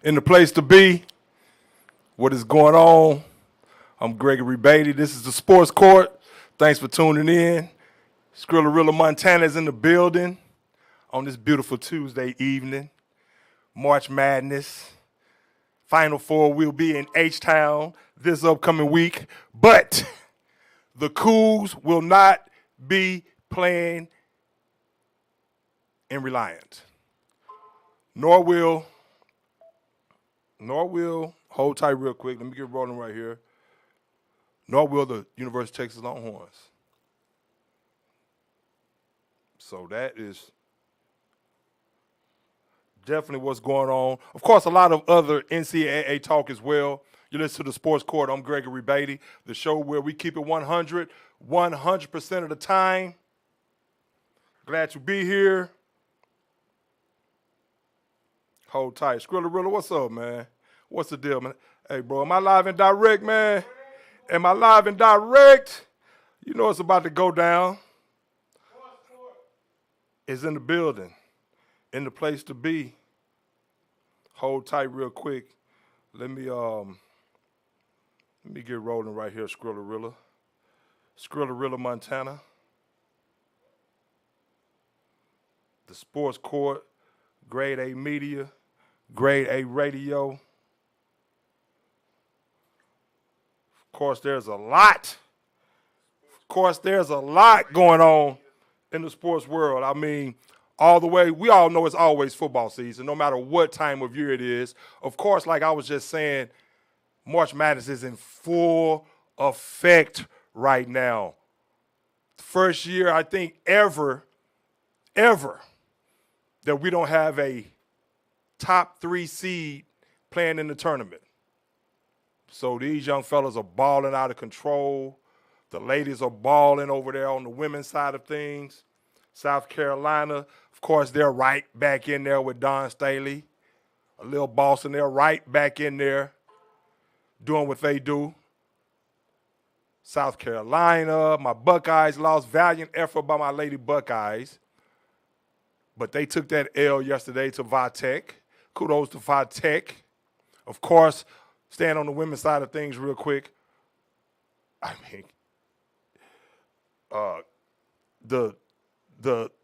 in the place to be. What is going on? I'm Gregory Beatty. This is the Sports Court. Thanks for tuning in. Skrillerilla, Montana is in the building on this beautiful Tuesday evening. March Madness. Final Four will be in H-Town this upcoming week, but the Cougs will not be playing in Reliant. Nor will, hold tight real quick, let me get rolling right here, nor will the University of Texas Longhorns. So that is definitely what's going on. Of course, a lot of other NCAA talk as well. You listen to the Sports Court. I'm Gregory Beatty, the show where we keep it 100% of the time. Glad to be here. Hold tight. Skrillerilla, what's up, man? What's the deal, man? Hey, bro, am I live and direct, man? Am I live and direct? You know it's about to go down. It's in the building, in the place to be. Hold tight real quick. Let me get rolling right here, Skrillerilla. Skrillerilla, Montana. The Sports Court, Grade A Media, Grade A Radio. Of course, there's a lot going on in the sports world. I mean, all the way, we all know it's always football season, no matter what time of year it is. Of course, like I was just saying, March Madness is in full effect right now. First year, I think, ever, that we don't have a top 3 seed playing in the tournament. So these young fellas are balling out of control. The ladies are balling over there on the women's side of things. South Carolina, of course, they're right back in there with Dawn Staley. A little Boston, they're right back in there doing what they do. South Carolina, my Buckeyes lost. Valiant effort by my Lady Buckeyes. But they took that L yesterday to Vatech. Kudos to Vatech. Of course, staying on the women's side of things real quick. I mean, the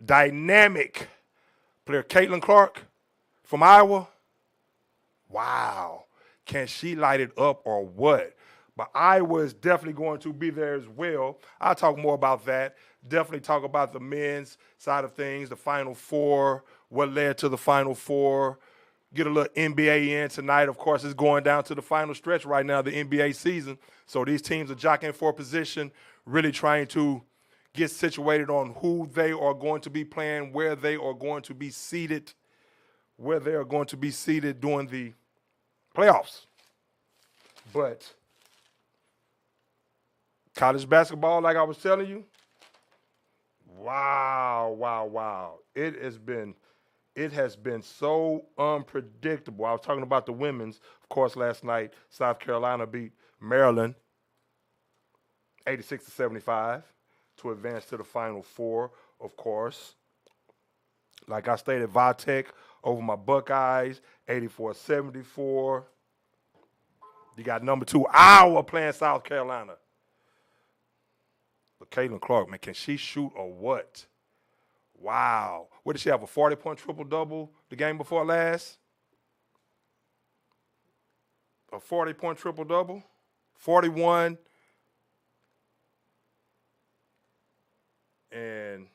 dynamic player, Caitlin Clark from Iowa, wow. Can she light it up or what? But Iowa is definitely going to be there as well. I'll talk more about that. Definitely talk about the men's side of things, the Final Four, what led to the Final Four. Get a little NBA in tonight. Of course, it's going down to the final stretch right now, the NBA season. So these teams are jockeying for position, really trying to get situated on who they are going to be playing, where they are going to be seated, during the playoffs. But college basketball, like I was telling you, wow. It has been so unpredictable. I was talking about the women's. Of course, last night, South Carolina beat Maryland 86-75 to advance to the Final Four, of course. Like I stated, Vatech over my Buckeyes, 84-74. You got number 2, Iowa playing South Carolina. But Caitlin Clark, man, can she shoot or what? Wow. What did she have, a 40-point triple-double the game before last? A 40-point triple-double? 41. And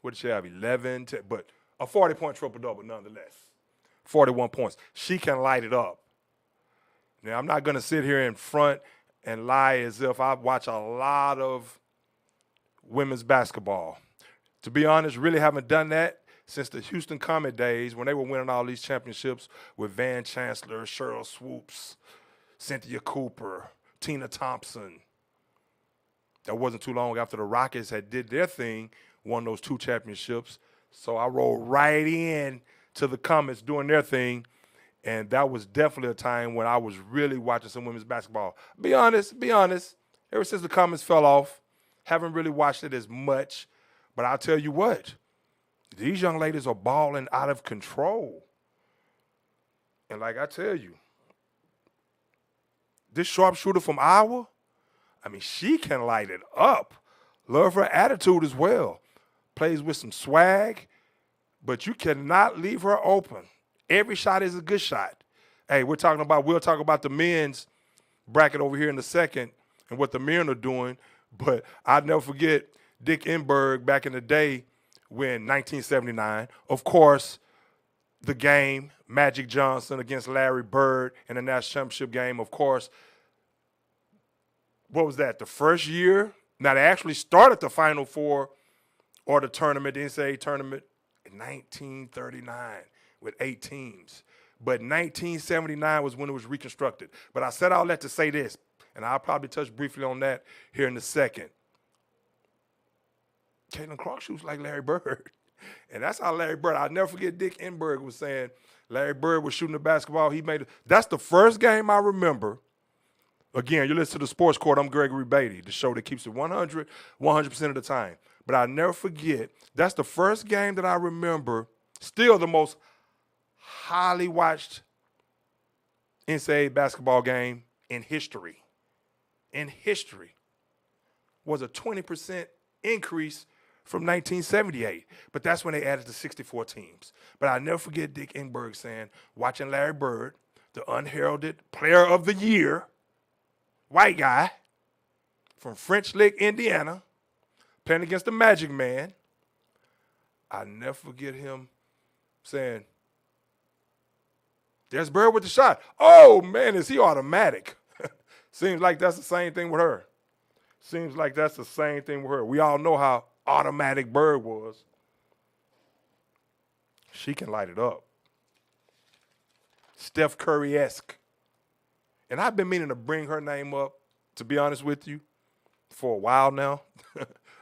what did she have, 11? But a 40-point triple-double nonetheless. 41 points. She can light it up. Now, I'm not going to sit here in front and lie as if I watch a lot of women's basketball. To be honest, really haven't done that since the Houston Comet days when they were winning all these championships with Van Chancellor, Cheryl Swoops, Cynthia Cooper, Tina Thompson. That wasn't too long after the Rockets had did their thing, won those 2 championships. So I rolled right in to the Comets doing their thing, and that was definitely a time when I was really watching some women's basketball. Be honest, ever since the Comets fell off, haven't really watched it as much. But I'll tell you what, these young ladies are balling out of control. And like I tell you, this sharpshooter from Iowa, I mean, she can light it up. Love her attitude as well. Plays with some swag, but you cannot leave her open. Every shot is a good shot. Hey, we'll talk about the men's bracket over here in a second and what the men are doing, but I'll never forget Dick Enberg back in the day when 1979, of course, the game, Magic Johnson against Larry Bird in the national championship game, of course. What was that, the first year? Now, they actually started the Final Four or the tournament, the NCAA tournament, in 1939 with 8 teams. But 1979 was when it was reconstructed. But I said all that to say this, and I'll probably touch briefly on that here in a second. Caitlin Clark shoots like Larry Bird. And that's how Larry Bird, I'll never forget Dick Enberg was saying Larry Bird was shooting the basketball. That's the first game I remember. Again, you listen to the Sports Court. I'm Gregory Beatty, the show that keeps it 100% of the time. But I'll never forget, that's the first game that I remember, still the most highly watched NCAA basketball game in history. In history. Was a 20% increase from 1978. But that's when they added the 64 teams. But I'll never forget Dick Enberg saying, watching Larry Bird, the unheralded player of the year, white guy from French Lick, Indiana, playing against the Magic Man. I'll never forget him saying, there's Bird with the shot. Oh, man, is he automatic? Seems like that's the same thing with her. Seems like that's the same thing with her. We all know how automatic Bird was. She can light it up. Steph Curry-esque. And I've been meaning to bring her name up, to be honest with you, for a while now.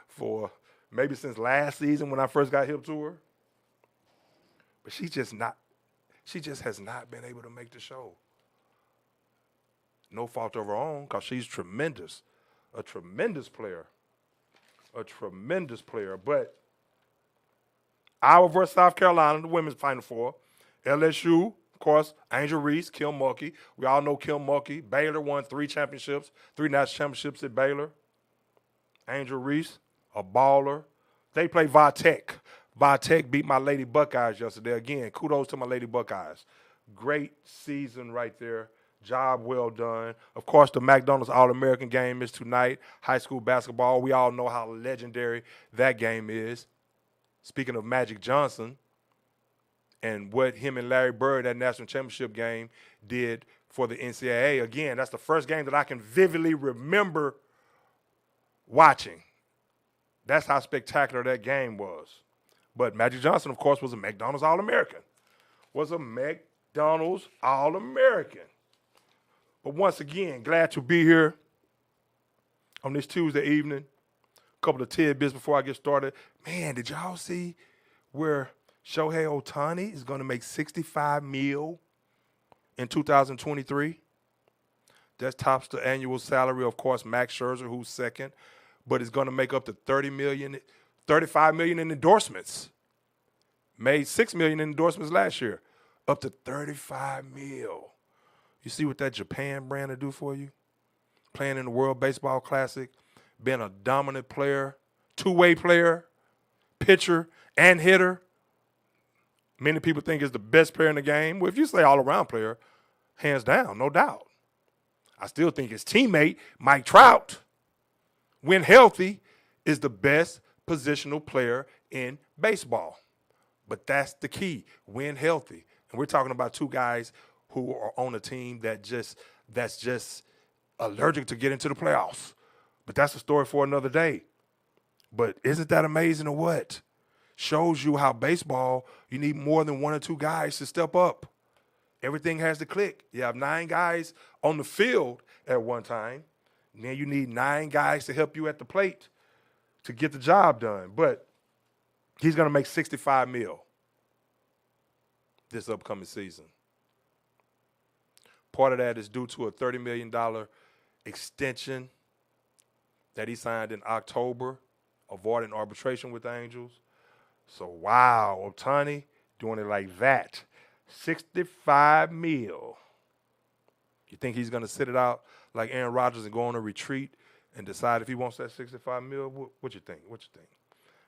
For maybe since last season when I first got hip to her. But she just has not been able to make the show. No fault of her own, because she's tremendous. A tremendous player. A tremendous player. But Iowa versus South Carolina, the women's Final Four. LSU, of course, Angel Reese, Kim Mulkey. We all know Kim Mulkey. Baylor won 3 championships, 3 national championships at Baylor. Angel Reese, a baller. They play Vatech. Vatech beat my Lady Buckeyes yesterday. Again, kudos to my Lady Buckeyes. Great season right there. Job well done. Of course, the McDonald's All-American game is tonight. High school basketball. We all know how legendary that game is. Speaking of Magic Johnson and what him and Larry Bird, that national championship game, did for the NCAA. Again, that's the first game that I can vividly remember watching. That's how spectacular that game was. But Magic Johnson, of course, was a McDonald's All-American. Was a McDonald's All-American. But once again, glad to be here on this Tuesday evening. A couple of tidbits before I get started. Man, did y'all see where Shohei Ohtani is going to make $65 million in 2023? That tops the annual salary, of course, Max Scherzer, who's second, but it's going to make up to $35 million in endorsements. Made $6 million in endorsements last year, up to $35 million. You see what that Japan brand will do for you? Playing in the World Baseball Classic, being a dominant player, two-way player, pitcher, and hitter. Many people think is the best player in the game. Well, if you say all-around player, hands down, no doubt. I still think his teammate, Mike Trout, when healthy, is the best positional player in baseball. But that's the key, when healthy. And we're talking about two guys who are on a team that's just allergic to get into the playoffs. But that's a story for another day. But isn't that amazing or what? Shows you how baseball, you need more than 1 or 2 guys to step up. Everything has to click. You have 9 guys on the field at one time. And then you need 9 guys to help you at the plate to get the job done. But he's going to make $65 million this upcoming season. Part of that is due to a $30 million extension that he signed in October, avoiding arbitration with the Angels. So, wow, Ohtani doing it like that. $65 million. You think he's going to sit it out like Aaron Rodgers and go on a retreat and decide if he wants that $65 million? What you think? What you think?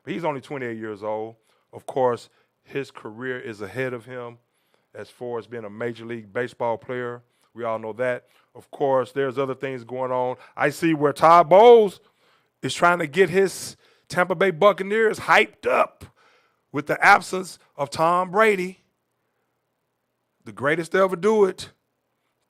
But he's only 28 years old. Of course, his career is ahead of him as far as being a Major League Baseball player. We all know that. Of course, there's other things going on. I see where Todd Bowles is trying to get his Tampa Bay Buccaneers hyped up with the absence of Tom Brady, the greatest to ever do it,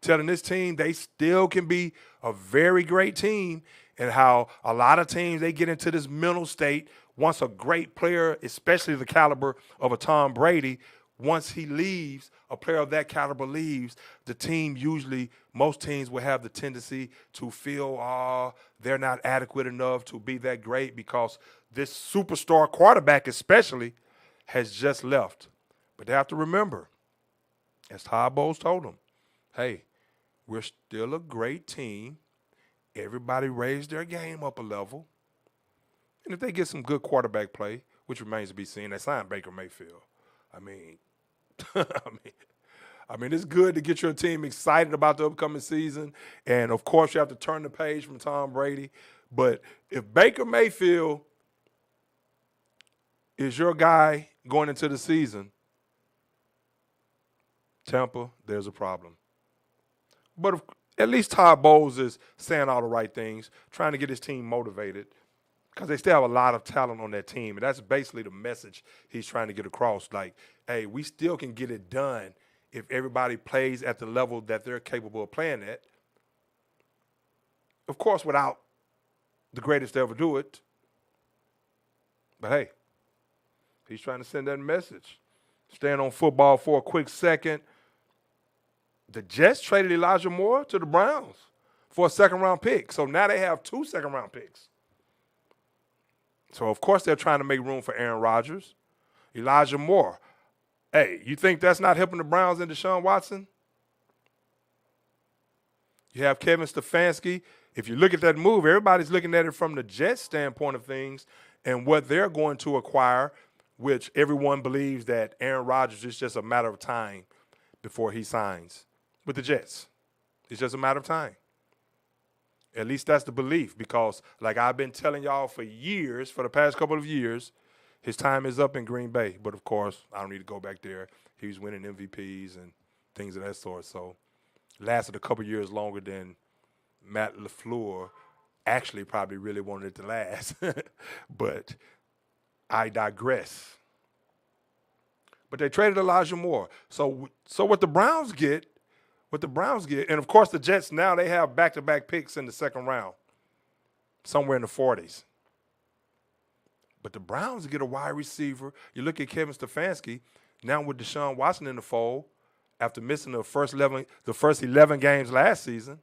telling this team they still can be a very great team, and how a lot of teams, they get into this mental state once a great player, especially the caliber of a Tom Brady, once he leaves, a player of that caliber leaves, the team usually, most teams will have the tendency to feel, they're not adequate enough to be that great because this superstar quarterback especially has just left. But they have to remember, as Todd Bowles told them, hey, we're still a great team. Everybody raised their game up a level. And if they get some good quarterback play, which remains to be seen, they signed Baker Mayfield. I mean, it's good to get your team excited about the upcoming season. And, of course, you have to turn the page from Tom Brady. But if Baker Mayfield is your guy going into the season, Tampa, there's a problem. But at least Todd Bowles is saying all the right things, trying to get his team motivated because they still have a lot of talent on that team. And that's basically the message he's trying to get across. Like, hey, we still can get it done if everybody plays at the level that they're capable of playing at. Of course, without the greatest to ever do it. But, hey, he's trying to send that message. Staying on football for a quick second. The Jets traded Elijah Moore to the Browns for a second-round pick. So now they have 2 second-round picks. So, of course, they're trying to make room for Aaron Rodgers. Elijah Moore. Hey, you think that's not helping the Browns and Deshaun Watson? You have Kevin Stefanski. If you look at that move, everybody's looking at it from the Jets standpoint of things and what they're going to acquire, which everyone believes that Aaron Rodgers is just a matter of time before he signs with the Jets. It's just a matter of time. At least that's the belief because, like I've been telling y'all for years, for the past couple of years, his time is up in Green Bay. But, of course, I don't need to go back there. He was winning MVPs and things of that sort. So, lasted a couple years longer than Matt LaFleur actually probably really wanted it to last. But I digress. But they traded Elijah Moore. So what the Browns get, and of course the Jets now, they have back-to-back picks in the second round, somewhere in the 40s. But the Browns get a wide receiver. You look at Kevin Stefanski, now with Deshaun Watson in the fold, after missing the first 11 games last season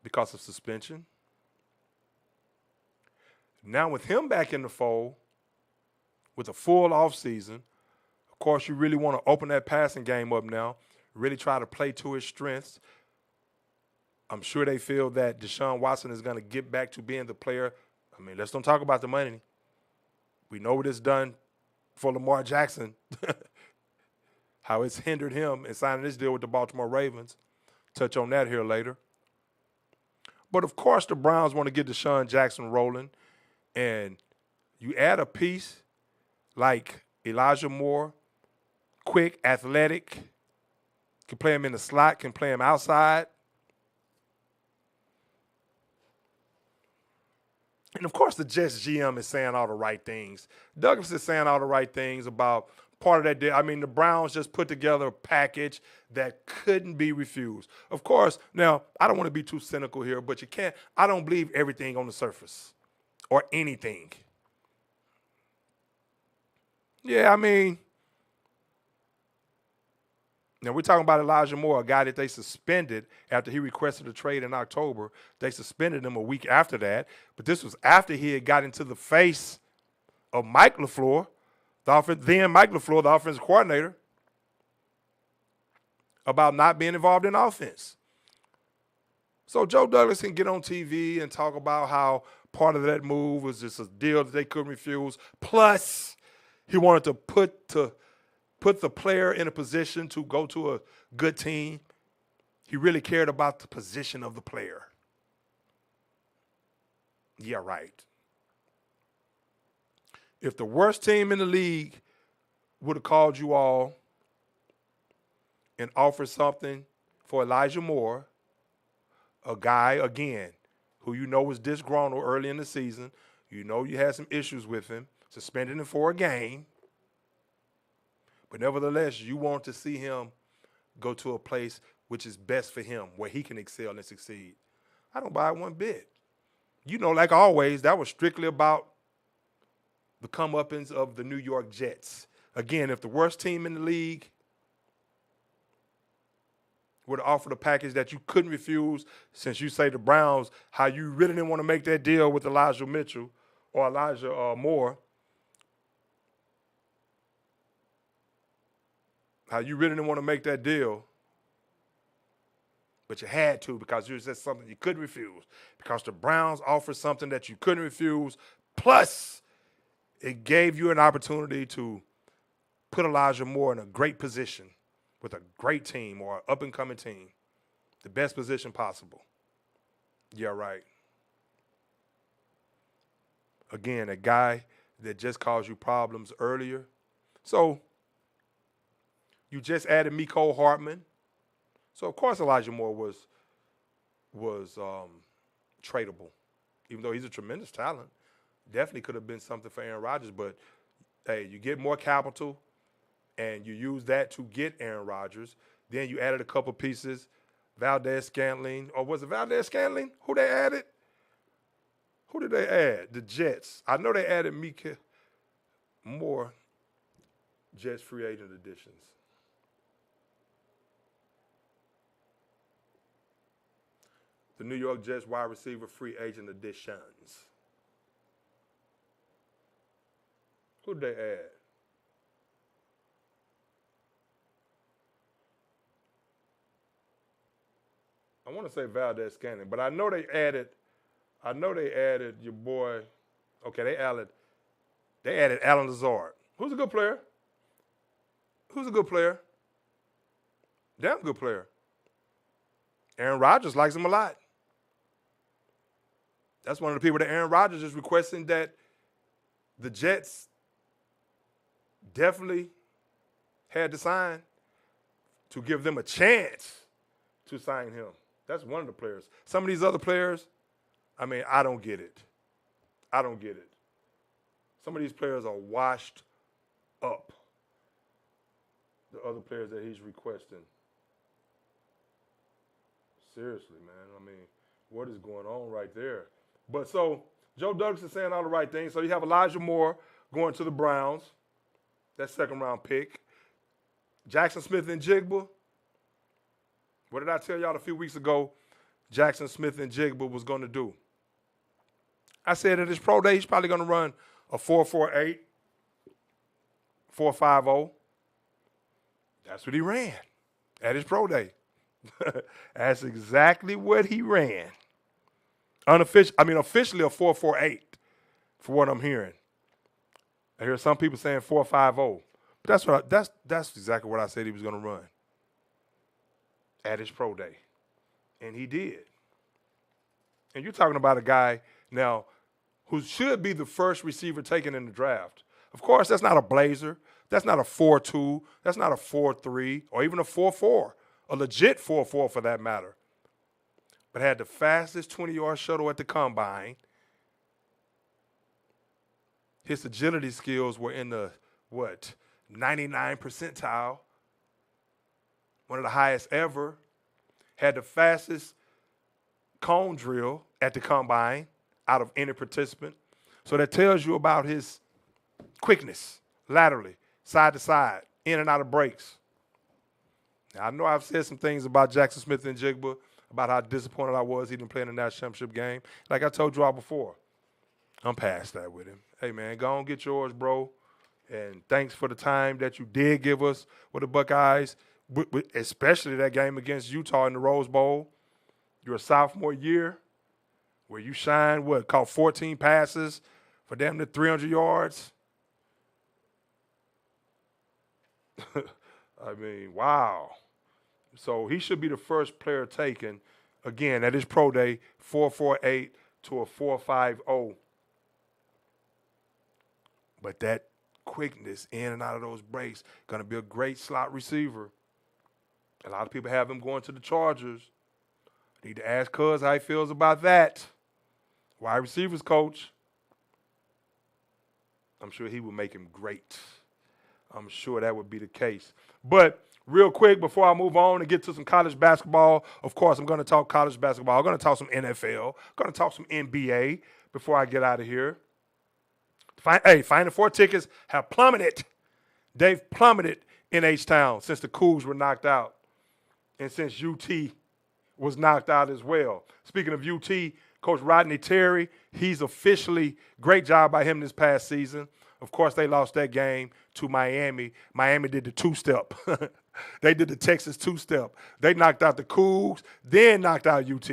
because of suspension. Now with him back in the fold, with a full offseason, of course, you really want to open that passing game up now, really try to play to his strengths. I'm sure they feel that Deshaun Watson is going to get back to being the player. I mean, let's don't talk about the money. We know what it's done for Lamar Jackson, how it's hindered him in signing this deal with the Baltimore Ravens. Touch on that here later. But, of course, the Browns want to get Deshaun Jackson rolling, and you add a piece like Elijah Moore, quick, athletic, can play him in the slot, can play him outside. And, of course, the Jets GM is saying all the right things. Douglas is saying all the right things about part of that deal. I mean, the Browns just put together a package that couldn't be refused. Of course, now, I don't want to be too cynical here, but I don't believe everything on the surface or anything. Yeah, I mean, now we're talking about Elijah Moore, a guy that they suspended after he requested a trade in October. They suspended him a week after that, but this was after he had got into the face of Mike LaFleur, then Mike LaFleur, the offensive coordinator, about not being involved in offense. So Joe Douglas can get on TV and talk about how part of that move was just a deal that they couldn't refuse. Plus, he wanted to put to put the player in a position to go to a good team. He really cared about the position of the player. Yeah, right. If the worst team in the league would have called you all and offered something for Elijah Moore, a guy, again, who you know was disgruntled early in the season, you know you had some issues with him, suspended him for a game, but nevertheless, you want to see him go to a place which is best for him, where he can excel and succeed. I don't buy it one bit. You know, like always, that was strictly about the comeuppance of the New York Jets. Again, if the worst team in the league would have offered a package that you couldn't refuse, since you say the Browns, how you really didn't want to make that deal with Elijah Mitchell or Elijah Moore, how you really didn't want to make that deal, but you had to because you said something you couldn't refuse, because the Browns offered something that you couldn't refuse, plus it gave you an opportunity to put Elijah Moore in a great position with a great team or an up-and-coming team, the best position possible. Yeah, right. Again, a guy that just caused you problems earlier. So you just added Mecole Hardman. So, of course, Elijah Moore was tradable, even though he's a tremendous talent. Definitely could have been something for Aaron Rodgers, but, hey, you get more capital, and you use that to get Aaron Rodgers. Then you added a couple pieces, Valdez-Scantling. Or was it Valdez-Scantling? Who they added? Who did they add? The Jets. I know they added Mecole Moore, Jets free agent additions. The New York Jets wide receiver free agent additions. Who did they add? I want to say Valdez-Scantling, but I know they added your boy. Okay, they added Allen Lazard. Who's a good player? Who's a good player? Damn good player. Aaron Rodgers likes him a lot. That's one of the people that Aaron Rodgers is requesting that the Jets definitely had to sign to give them a chance to sign him. That's one of the players. Some of these other players, I mean, I don't get it. I don't get it. Some of these players are washed up. The other players that he's requesting. Seriously, man. I mean, what is going on right there? But so Joe Douglas is saying all the right things. So you have Elijah Moore going to the Browns. That second-round pick. Jackson Smith-Njigba. What did I tell y'all a few weeks ago Jackson Smith-Njigba was going to do? I said at his pro day, he's probably going to run a 4.48, 4.50. That's what he ran at his pro day. That's exactly what he ran. Officially a 4.48 for what I'm hearing. I hear some people saying 4.50. But that's exactly what I said he was going to run at his pro day. And he did. And you're talking about a guy now who should be the first receiver taken in the draft. Of course, that's not a blazer. That's not a 4.2. That's not a 4.3 or even a 4.4. A legit 4.4 for that matter. But had the fastest 20-yard shuttle at the combine. His agility skills were in the, 99 percentile. One of the highest ever. Had the fastest cone drill at the combine out of any participant. So that tells you about his quickness, laterally, side to side, in and out of breaks. Now, I know I've said some things about Jackson Smith-Njigba, about how disappointed I was he didn't play in the national championship game. Like I told you all before, I'm past that with him. Hey, man, go on get yours, bro. And thanks for the time that you did give us with the Buckeyes, especially that game against Utah in the Rose Bowl. Your sophomore year where you shined, caught 14 passes for damn near 300 yards. I mean, wow. So he should be the first player taken. Again, at his pro day, 4.48 to a 4.50. But that quickness in and out of those breaks, going to be a great slot receiver. A lot of people have him going to the Chargers. Need to ask Cuz how he feels about that. Wide receivers coach. I'm sure he would make him great. I'm sure that would be the case. But real quick, before I move on and get to some college basketball, of course, I'm going to talk college basketball. I'm going to talk some NFL. I'm going to talk some NBA before I get out of here. Final Four tickets have plummeted. They've plummeted in H-Town since the Cougs were knocked out and since UT was knocked out as well. Speaking of UT, Coach Rodney Terry, he's officially, great job by him this past season. Of course, they lost that game to Miami. Miami did the two-step. They did the Texas two-step. They knocked out the Cougs, then knocked out UT.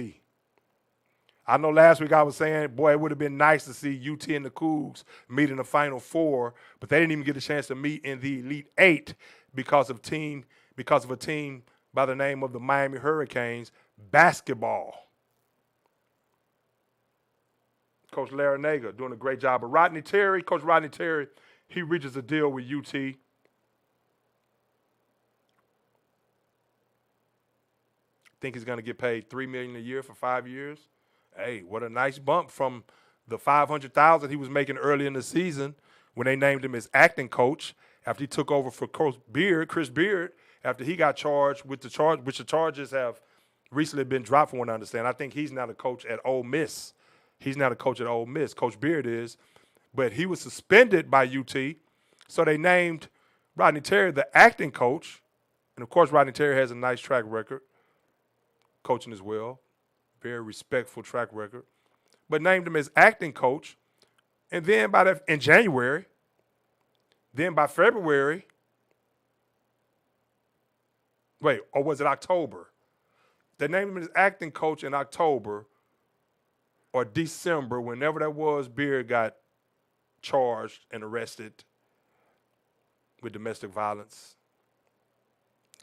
I know last week I was saying, boy, it would have been nice to see UT and the Cougs meet in the Final Four, but they didn't even get a chance to meet in the Elite Eight because of a team by the name of the Miami Hurricanes basketball. Coach Larinaga doing a great job. But Coach Rodney Terry, he reaches a deal with UT. Think he's going to get paid $3 million a year for 5 years. Hey, what a nice bump from the $500,000 he was making early in the season when they named him as acting coach after he took over for Coach Beard, Chris Beard, after he got charged with which the charges have recently been dropped from what I understand. I think he's now the coach at Ole Miss. He's now the coach at Ole Miss. Coach Beard is. But he was suspended by UT, so they named Rodney Terry the acting coach. And, of course, Rodney Terry has a nice track record, coaching as well. Very respectful track record. But named him as acting coach. And then in January, then by February, or was it October? They named him as acting coach in October or December, whenever that was. Beard got charged and arrested with domestic violence.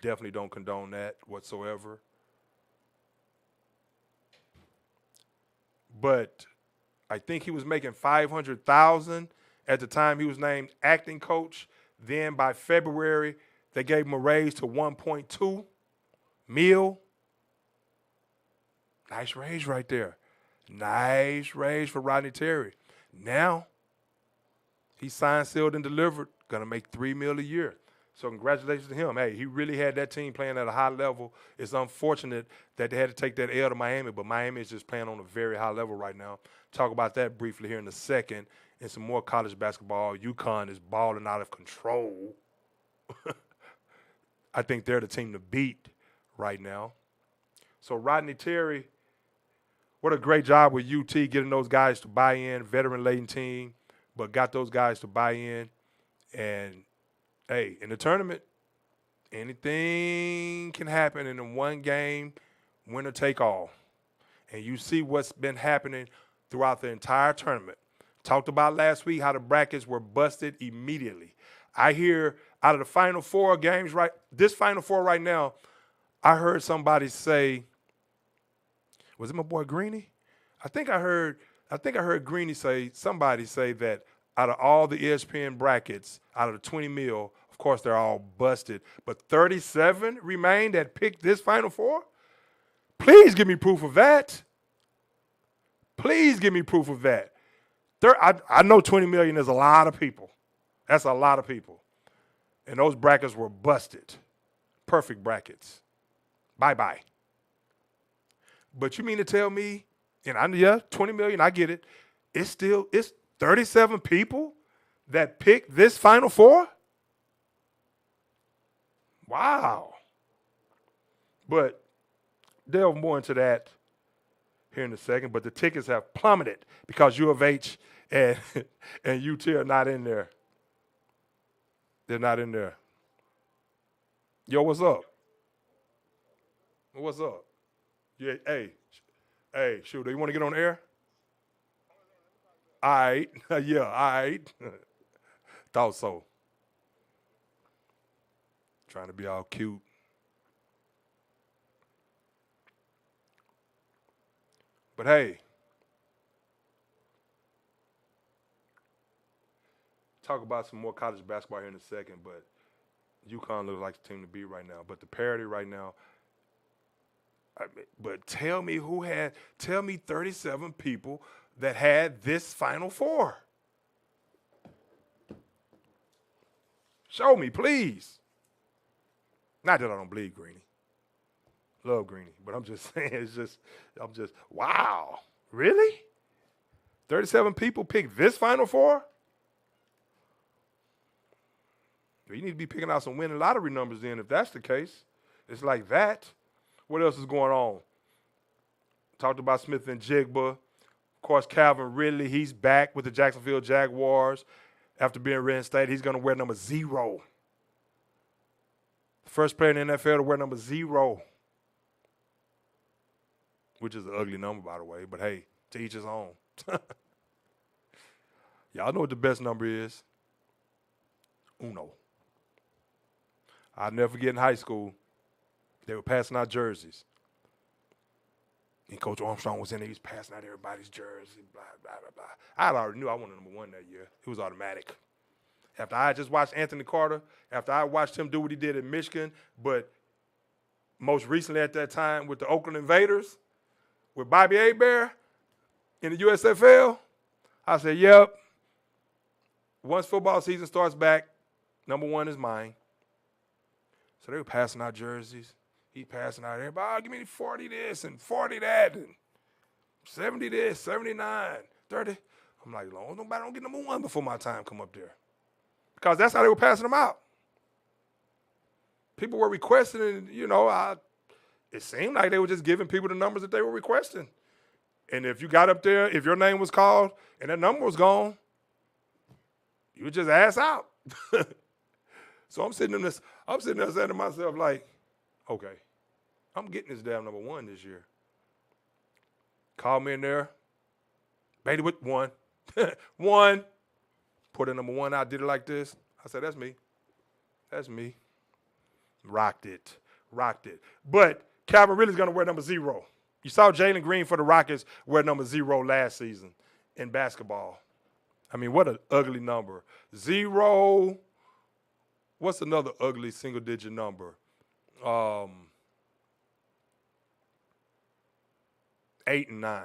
Definitely don't condone that whatsoever. But I think he was making $500,000 at the time he was named acting coach. Then by February, they gave him a raise to $1.2 million. Nice raise right there. Nice raise for Rodney Terry. Now, he's signed, sealed, and delivered. Going to make $3 million a year. So congratulations to him. Hey, he really had that team playing at a high level. It's unfortunate that they had to take that L to Miami, but Miami is just playing on a very high level right now. Talk about that briefly here in a second. And some more college basketball. UConn is balling out of control. I think they're the team to beat right now. So Rodney Terry, what a great job with UT getting those guys to buy in, veteran-laden team, but got those guys to buy in. And, hey, in the tournament, anything can happen in a one game, winner take all. And you see what's been happening throughout the entire tournament. Talked about last week how the brackets were busted immediately. I hear out of the Final Four games, this Final Four right now, I heard somebody say, was it my boy Greeny? I think I heard Greeny somebody say that out of all the ESPN brackets, out of the 20 mil, of course they're all busted, but 37 remain that picked this Final Four? Please give me proof of that. Please give me proof of that. I know 20 million is a lot of people. That's a lot of people. And those brackets were busted. Perfect brackets. Bye-bye. But you mean to tell me, 20 million, I get it. It's 37 people that picked this Final Four? Wow. But delve more into that here in a second. But the tickets have plummeted because U of H and UT are not in there. They're not in there. Yo, what's up? What's up? Yeah, hey, shooter, you want to get on air? All right. Yeah, all right. Thought so. Trying to be all cute. But hey, talk about some more college basketball here in a second, but UConn looks like the team to beat right now. But the parity right now, but tell me 37 people that had this Final Four. Show me, please. Not that I don't believe Greeny. Love Greeny, but I'm just saying, wow. Really? 37 people picked this Final Four? You need to be picking out some winning lottery numbers then if that's the case. It's like that. What else is going on? Talked about Smith and Jigba. Of course, Calvin Ridley, he's back with the Jacksonville Jaguars. After being reinstated, he's going to wear number 0. First player in the NFL to wear number 0. Which is an ugly number, by the way. But, hey, to each his own. Y'all know what the best number is. Uno. I'll never forget in high school, they were passing out jerseys. And Coach Armstrong was in there. He was passing out everybody's jersey, blah, blah, blah, blah. I already knew I wanted number 1 that year. It was automatic. After I just watched Anthony Carter, after I watched him do what he did in Michigan, but most recently at that time with the Oakland Invaders, with Bobby Hebert in the USFL, I said, yep, once football season starts back, number 1 is mine. So they were passing out jerseys. He passing out everybody, oh, give me 40 this and 40 that and 70 this, 79, 30. I'm like, long as nobody don't get number 1 before my time come up there. Because that's how they were passing them out. People were requesting, and, it seemed like they were just giving people the numbers that they were requesting. And if you got up there, if your name was called and that number was gone, you would just ass out. So I'm sitting there saying to myself, like, okay, I'm getting this damn number 1 this year. Call me in there. Baby with 1. 1. Put in number 1 out, did it like this. I said, that's me. That's me. Rocked it. But Calvin Ridley's going to wear number 0. You saw Jalen Green for the Rockets wear number 0 last season in basketball. I mean, what an ugly number. 0. What's another ugly single-digit number? 8 and 9.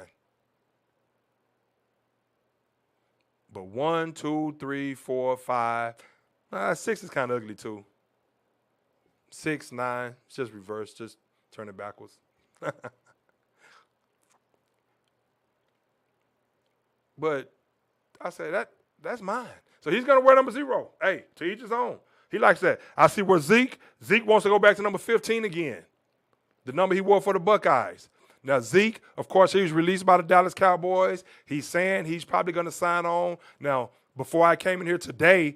But 1, 2, 3, 4, 5. 6 is kind of ugly too. 6, 9. It's just reverse. Just turn it backwards. But I said, that's mine. So he's going to wear number 0. Hey, to each his own. He likes that. I see where Zeke wants to go back to number 15 again. The number he wore for the Buckeyes. Now, Zeke, of course, he was released by the Dallas Cowboys. He's saying he's probably going to sign on. Now, before I came in here today,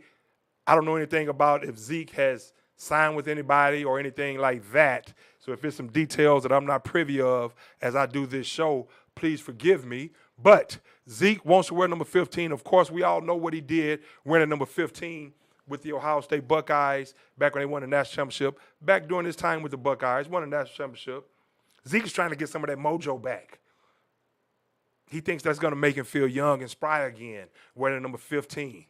I don't know anything about if Zeke has signed with anybody or anything like that. So if it's some details that I'm not privy of as I do this show, please forgive me. But Zeke wants to wear number 15. Of course, we all know what he did wearing number 15 with the Ohio State Buckeyes back when they won the national championship. Back during his time with the Buckeyes, won the national championship. Zeke is trying to get some of that mojo back. He thinks that's going to make him feel young and spry again, wearing number 15.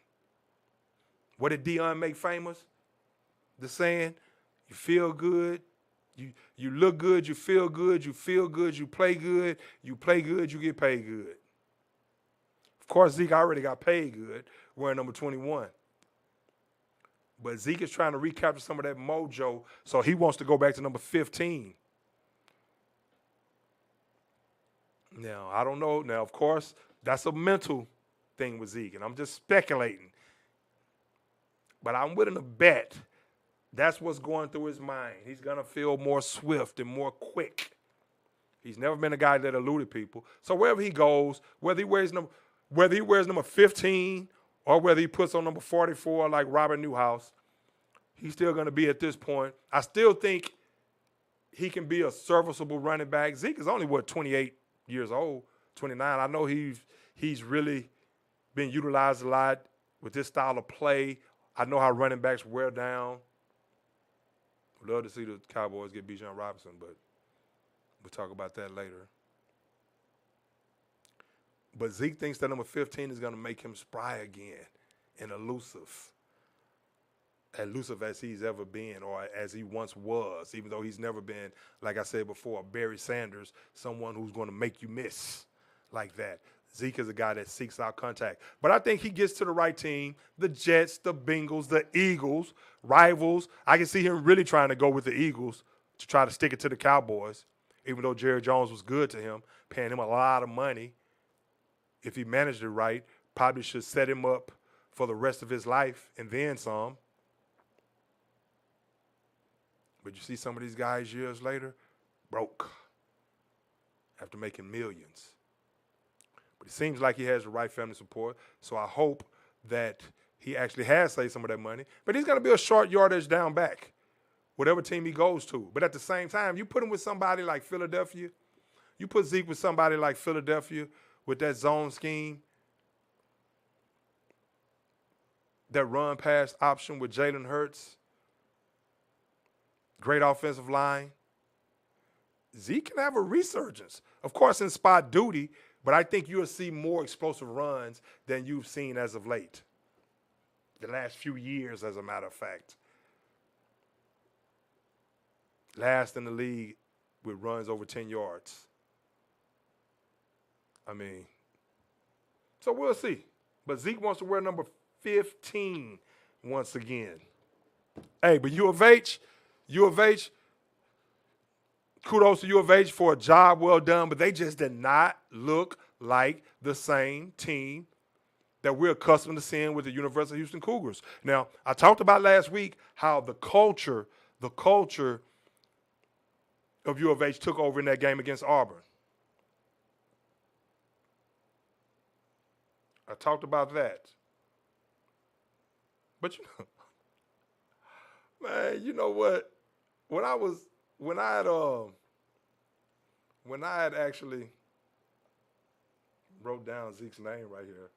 What did Deion make famous? The saying, you feel good, you look good, you feel good, you play good, you get paid good. Of course, Zeke already got paid good wearing number 21. But Zeke is trying to recapture some of that mojo, so he wants to go back to number 15. Now, I don't know. Now, of course, that's a mental thing with Zeke, and I'm just speculating. But I'm willing to bet that's what's going through his mind. He's going to feel more swift and more quick. He's never been a guy that eluded people. So wherever he goes, whether he wears number 15 or whether he puts on number 44 like Robert Newhouse, he's still going to be at this point. I still think he can be a serviceable running back. Zeke is only, 28 years old, 29. I know he's really been utilized a lot with this style of play. I know how running backs wear down. Would love to see the Cowboys get Bijan Robinson, but we'll talk about that later. But Zeke thinks that number 15 is going to make him spry again and elusive as he's ever been or as he once was, even though he's never been, like I said before, Barry Sanders, someone who's going to make you miss like that. Zeke is a guy that seeks out contact. But I think he gets to the right team, the Jets, the Bengals, the Eagles, rivals. I can see him really trying to go with the Eagles to try to stick it to the Cowboys, even though Jerry Jones was good to him, paying him a lot of money. If he managed it right, probably should set him up for the rest of his life and then some. But you see some of these guys years later, broke after making millions. But it seems like he has the right family support, so I hope that he actually has saved some of that money. But he's going to be a short yardage down back, whatever team he goes to. But at the same time, you put him with somebody like Philadelphia, you put Zeke with somebody like Philadelphia with that zone scheme, that run pass option with Jalen Hurts, great offensive line. Zeke can have a resurgence. Of course, in spot duty, but I think you'll see more explosive runs than you've seen as of late. The last few years, as a matter of fact. Last in the league with runs over 10 yards. I mean, so we'll see. But Zeke wants to wear number 15 once again. Hey, but U of H, kudos to U of H for a job well done, but they just did not look like the same team that we're accustomed to seeing with the University of Houston Cougars. Now, I talked about last week how the culture of U of H took over in that game against Auburn. I talked about that. But man, you know what? When I had actually wrote down Zeke's name right here,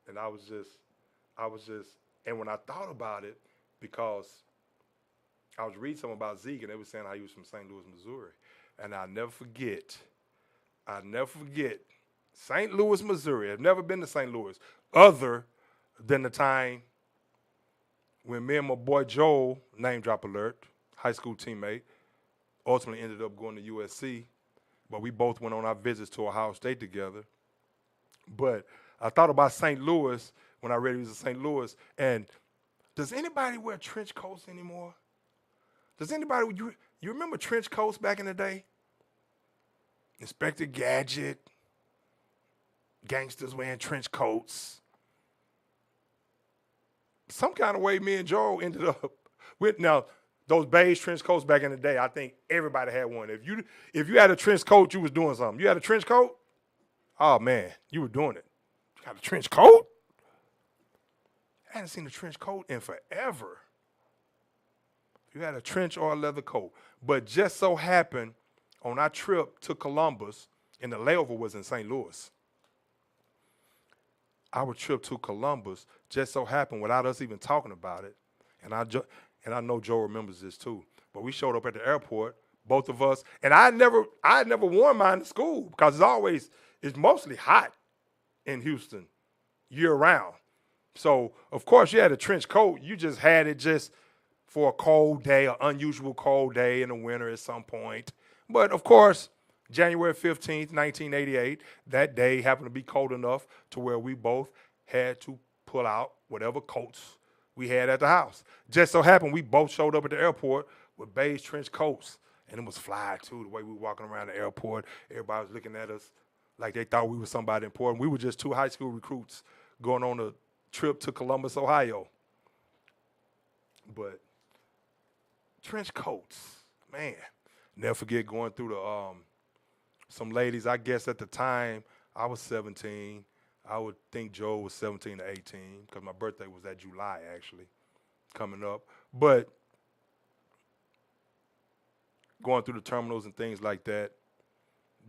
and I was just, and when I thought about it, because I was reading something about Zeke, and they were saying how he was from St. Louis, Missouri, and I'll never forget, St. Louis, Missouri. I've never been to St. Louis, other than the time when me and my boy Joel, name drop alert, high school teammate, ultimately ended up going to USC, but we both went on our visits to Ohio State together. But I thought about St. Louis when I read he was in St. Louis, and does anybody wear trench coats anymore? Does anybody, you remember trench coats back in the day? Inspector Gadget, gangsters wearing trench coats. Some kind of way me and Joel ended up with, now, those beige trench coats back in the day, I think everybody had one. If you had a trench coat, you was doing something. You had a trench coat? Oh, man, you were doing it. You got a trench coat? I hadn't seen a trench coat in forever. You had a trench or a leather coat. But just so happened on our trip to Columbus, and the layover was in St. Louis. Our trip to Columbus just so happened without us even talking about it, and I know Joe remembers this too, but we showed up at the airport, both of us, and I had never worn mine to school because it's mostly hot in Houston year round. So, of course, you had a trench coat. You just had it just for a cold day, an unusual cold day in the winter at some point. But, of course, January 15th, 1988, that day happened to be cold enough to where we both had to pull out whatever coats we had at the house. Just so happened we both showed up at the airport with beige trench coats, and it was fly, too, the way we were walking around the airport. Everybody was looking at us like they thought we were somebody important. We were just two high school recruits going on a trip to Columbus, Ohio. But trench coats, man. Never forget going through the some ladies, I guess at the time, I was 17. I would think Joe was 17 to 18 because my birthday was that July, actually, coming up. But going through the terminals and things like that,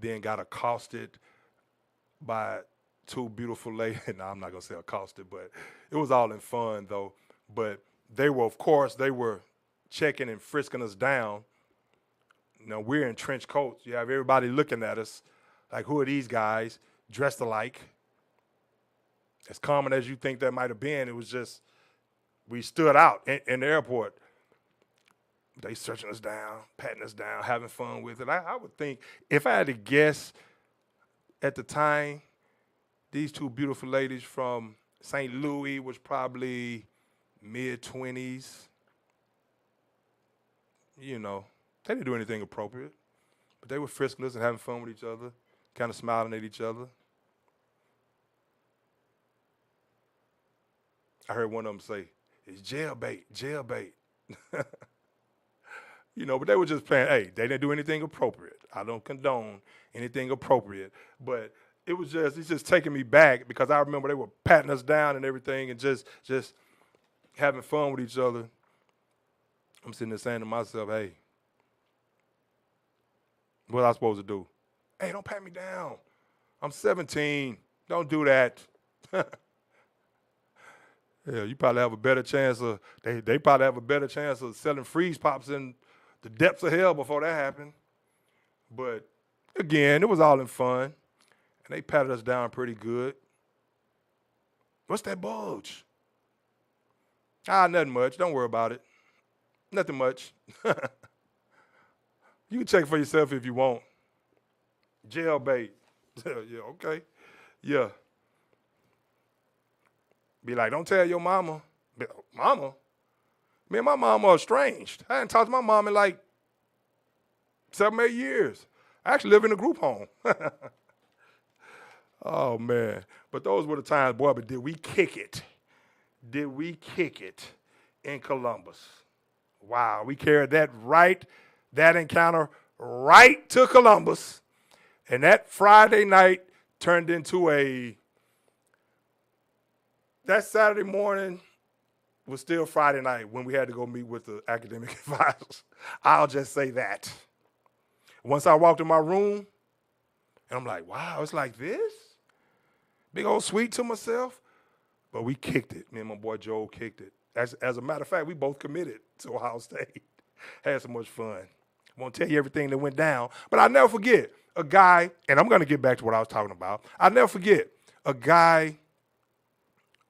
then got accosted by two beautiful ladies. No, I'm not going to say accosted, but it was all in fun, though. But they were, of course, they were checking and frisking us down. We're in trench coats. You have everybody looking at us like, who are these guys dressed alike? As common as you think that might have been, it was just we stood out in the airport. They searching us down, patting us down, having fun with it. I would think, if I had to guess at the time, these two beautiful ladies from St. Louis was probably mid-20s. They didn't do anything appropriate, but they were frisking us and having fun with each other, kind of smiling at each other. I heard one of them say, "It's jailbait, jailbait." But they were just playing. Hey, they didn't do anything appropriate. I don't condone anything appropriate, but it's just taking me back because I remember they were patting us down and everything and just having fun with each other. I'm sitting there saying to myself, hey, what am I supposed to do? Hey, don't pat me down. I'm 17. Don't do that. Yeah, you probably have a better chance of, they probably have a better chance of selling freeze pops in the depths of hell before that happened. But again, it was all in fun. And they patted us down pretty good. What's that bulge? Nothing much. Don't worry about it. Nothing much. You can check for yourself if you want. Jailbait. Yeah, okay. Yeah. Be like, don't tell your mama. Mama? Me and my mama are estranged. I hadn't talked to my mom in like 7, 8 years. I actually live in a group home. Oh, man. But those were the times, boy, but did we kick it? Did we kick it in Columbus? Wow, we carried that encounter right to Columbus. And that Friday night turned into that Saturday morning was still Friday night when we had to go meet with the academic advisors. I'll just say that. Once I walked in my room, and I'm like, wow, it's like this? Big old sweet to myself. But we kicked it. Me and my boy Joel kicked it. As a matter of fact, we both committed to Ohio State. Had so much fun. I won't tell you everything that went down, but I'll never forget a guy, and I'm going to get back to what I was talking about. I'll never forget a guy,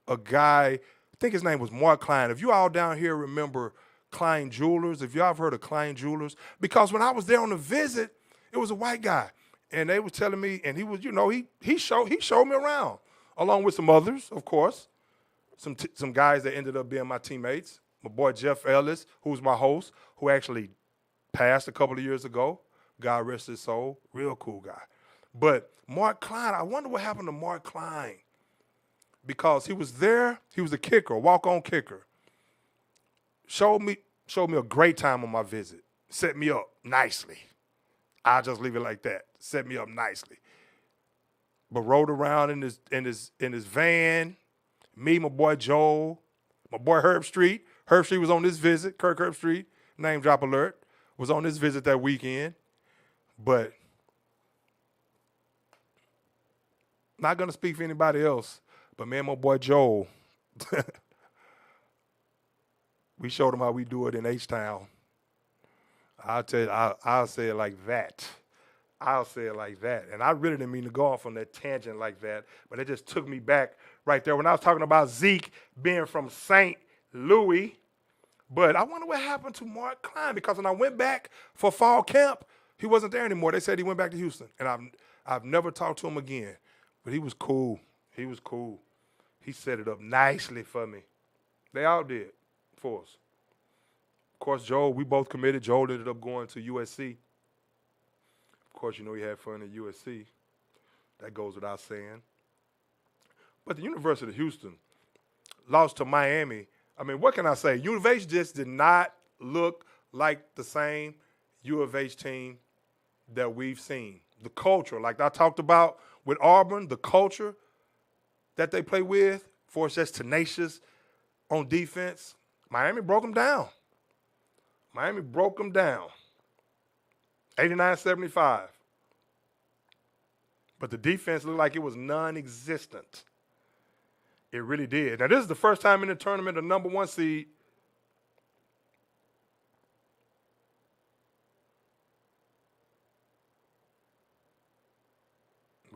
I think his name was Mark Klein. If you all down here remember Klein Jewelers, if y'all have heard of Klein Jewelers, because when I was there on a visit, it was a white guy. And they was telling me, and he was, he showed me around, along with some others, of course, some guys that ended up being my teammates. My boy Jeff Ellis, who's my host, who actually passed a couple of years ago. God rest his soul. Real cool guy. But Mark Klein, I wonder what happened to Mark Klein. Because he was there, he was a kicker, a walk-on kicker. Showed me a great time on my visit. Set me up nicely. I'll just leave it like that. Set me up nicely. But rode around in his van. Me, my boy Joel, my boy Herb Street. Herb Street was on this visit. Kirk Herb Street, name drop alert, was on this visit that weekend. But not going to speak for anybody else, but me and my boy Joel, we showed him how we do it in H-Town. I'll tell you, I'll say it like that. I'll say it like that. And I really didn't mean to go off on that tangent like that, but it just took me back right there when I was talking about Zeke being from St. Louis. But I wonder what happened to Mark Klein, because when I went back for fall camp, he wasn't there anymore. They said he went back to Houston, and I've never talked to him again. But he was cool. He was cool. He set it up nicely for me. They all did for us. Of course, Joel, we both committed. Joel ended up going to USC. Of course, he had fun at USC. That goes without saying. But the University of Houston lost to Miami. I mean, what can I say? U of H just did not look like the same U of H team that we've seen. The culture, like I talked about with Auburn, the culture that they play with, for it's just tenacious on defense, Miami broke them down. Miami broke them down. 89-75. But the defense looked like it was non-existent. It really did. Now, this is the first time in the tournament a number 1 seed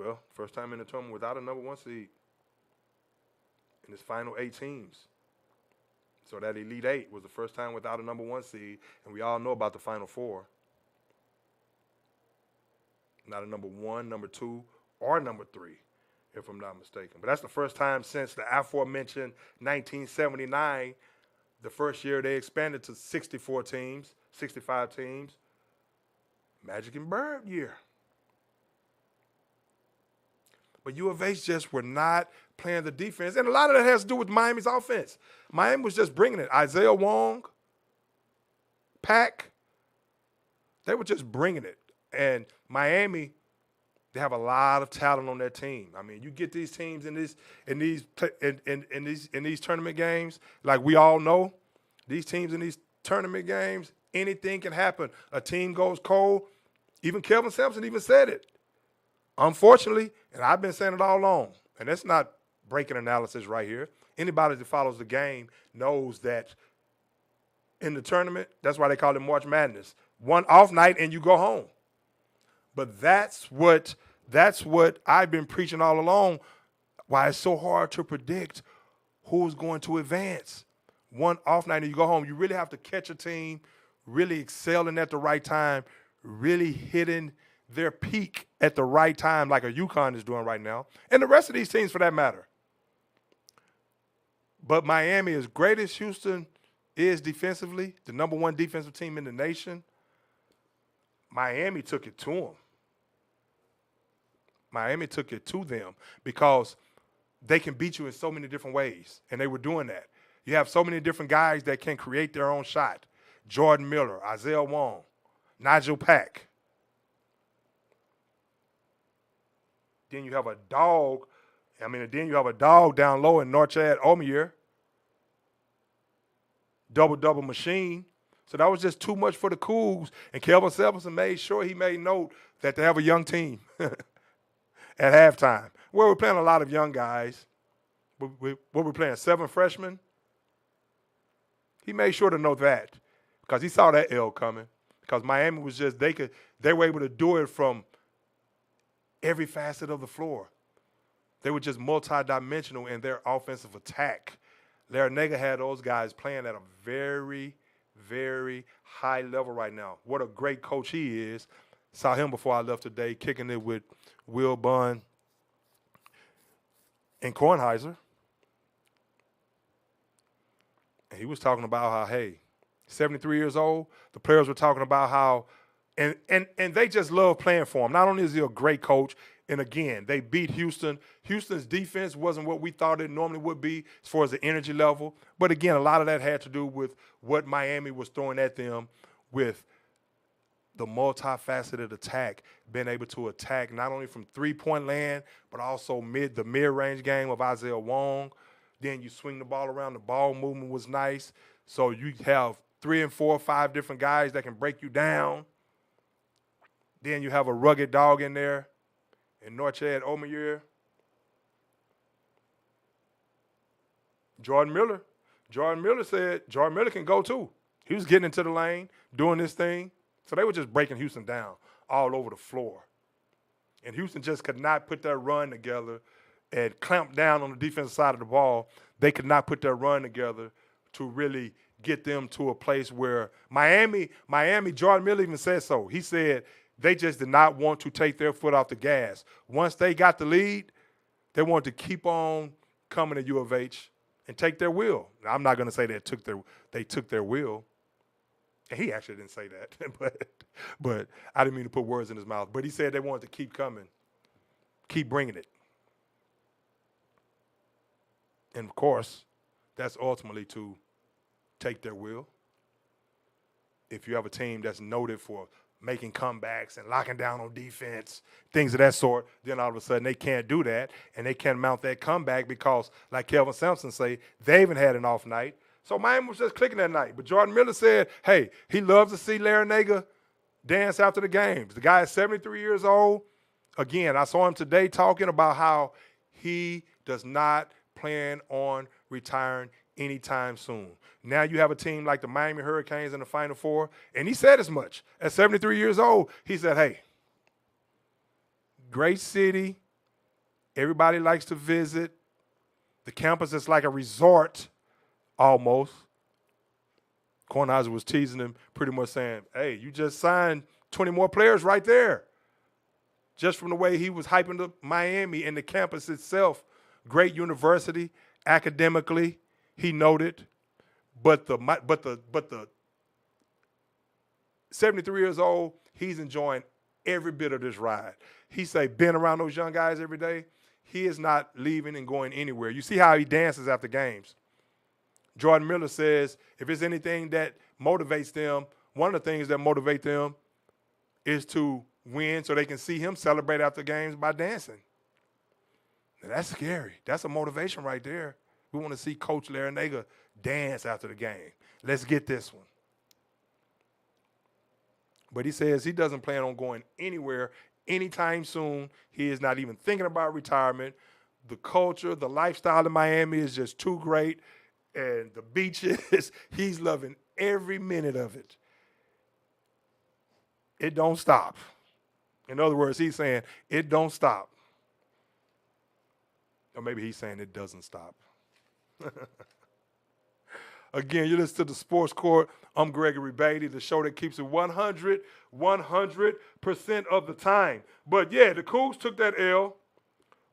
Well, first time in the tournament without a number one seed in its final 8 teams. So that Elite Eight was the first time without a number one seed, and we all know about the Final Four. Not a number one, number two, or number three, if I'm not mistaken. But that's the first time since the aforementioned 1979, the first year they expanded to 64 teams, 65 teams. Magic and Bird year. But U of H just were not playing the defense. And a lot of that has to do with Miami's offense. Miami was just bringing it. Isaiah Wong, Pack, they were just bringing it. And Miami, they have a lot of talent on their team. I mean, you get these teams in these tournament games, like we all know, these teams in these tournament games, anything can happen. A team goes cold. Even Kelvin Sampson even said it. Unfortunately, and I've been saying it all along, and that's not breaking analysis right here. Anybody that follows the game knows that in the tournament, that's why they call it March Madness. One off night and you go home. But that's what I've been preaching all along, why it's so hard to predict who's going to advance. One off night and you go home. You really have to catch a team, really excelling at the right time, really hitting their peak at the right time like a UConn is doing right now, and the rest of these teams for that matter. But Miami, as great as Houston is defensively, the number one defensive team in the nation, Miami took it to them. Miami took it to them because they can beat you in so many different ways, and they were doing that. You have so many different guys that can create their own shot. Jordan Miller, Isaiah Wong, Nigel Pack. Then you have a dog. Then you have a dog down low in Norchad Omier. Double-double machine. So that was just too much for the Cougs. And Kelvin Sampson made sure he made note that they have a young team at halftime. Well, we're playing a lot of young guys. What we're playing, 7 freshmen. He made sure to know that because he saw that L coming. Because Miami was just, they were able to do it from every facet of the floor. They were just multi-dimensional in their offensive attack. Larranaga had those guys playing at a very, very high level right now. What a great coach he is. Saw him before I left today, kicking it with Will Bunn and Kornheiser. And he was talking about how, hey, 73 years old, the players were talking about how, and they just love playing for him. Not only is he a great coach, and again, they beat Houston. Houston's defense wasn't what we thought it normally would be as far as the energy level. But again, a lot of that had to do with what Miami was throwing at them with the multifaceted attack, being able to attack not only from three-point land, but also the mid-range game of Isaiah Wong. Then you swing the ball around. The ball movement was nice. So you have 3 and 4 or 5 different guys that can break you down. Then you have a rugged dog in there in Norchad Omier. Jordan Miller said Jordan Miller can go too. He was getting into the lane, doing this thing. So they were just breaking Houston down all over the floor. And Houston just could not put their run together and clamp down on the defensive side of the ball. They could not put their run together to really get them to a place where Miami, Jordan Miller even said so. He said they just did not want to take their foot off the gas. Once they got the lead, they wanted to keep on coming to U of H and take their will. Now, I'm not going to say they took their will. And he actually didn't say that, but I didn't mean to put words in his mouth. But he said they wanted to keep coming, keep bringing it. And, of course, that's ultimately to take their will. If you have a team that's noted for making comebacks and locking down on defense, things of that sort, then all of a sudden they can't do that, and they can't mount that comeback because, like Kelvin Sampson say, they even had an off night. So Miami was just clicking that night. But Jordan Miller said, hey, he loves to see Larranaga dance after the games. The guy is 73 years old. Again, I saw him today talking about how he does not plan on retiring anytime soon. Now you have a team like the Miami Hurricanes in the Final Four, and he said as much. At 73 years old, he said, hey, great city, Everybody likes to visit. The campus is like a resort almost. Kornheiser was teasing him, pretty much saying, hey, you just signed 20 more players right there. Just from the way he was hyping up Miami and the campus itself. Great university, academically, he noted. But the 73 years old, he's enjoying every bit of this ride. He say being around those young guys every day, he is not leaving and going anywhere. You see how he dances after games. Jordan Miller says if it's anything that motivates them, one of the things that motivate them is to win so they can see him celebrate after games by dancing. Now, that's scary. That's a motivation right there. We want to see Coach Larranaga dance after the game. Let's get this one. But he says he doesn't plan on going anywhere anytime soon. He is not even thinking about retirement. The culture, the lifestyle in Miami is just too great. And the beaches, he's loving every minute of it. It don't stop. In other words, he's saying it don't stop. Or maybe he's saying it doesn't stop. Again, you listen to the Sports Court. I'm Gregory Beatty, the show that keeps it 100% of the time. But yeah, the Cougs took that L.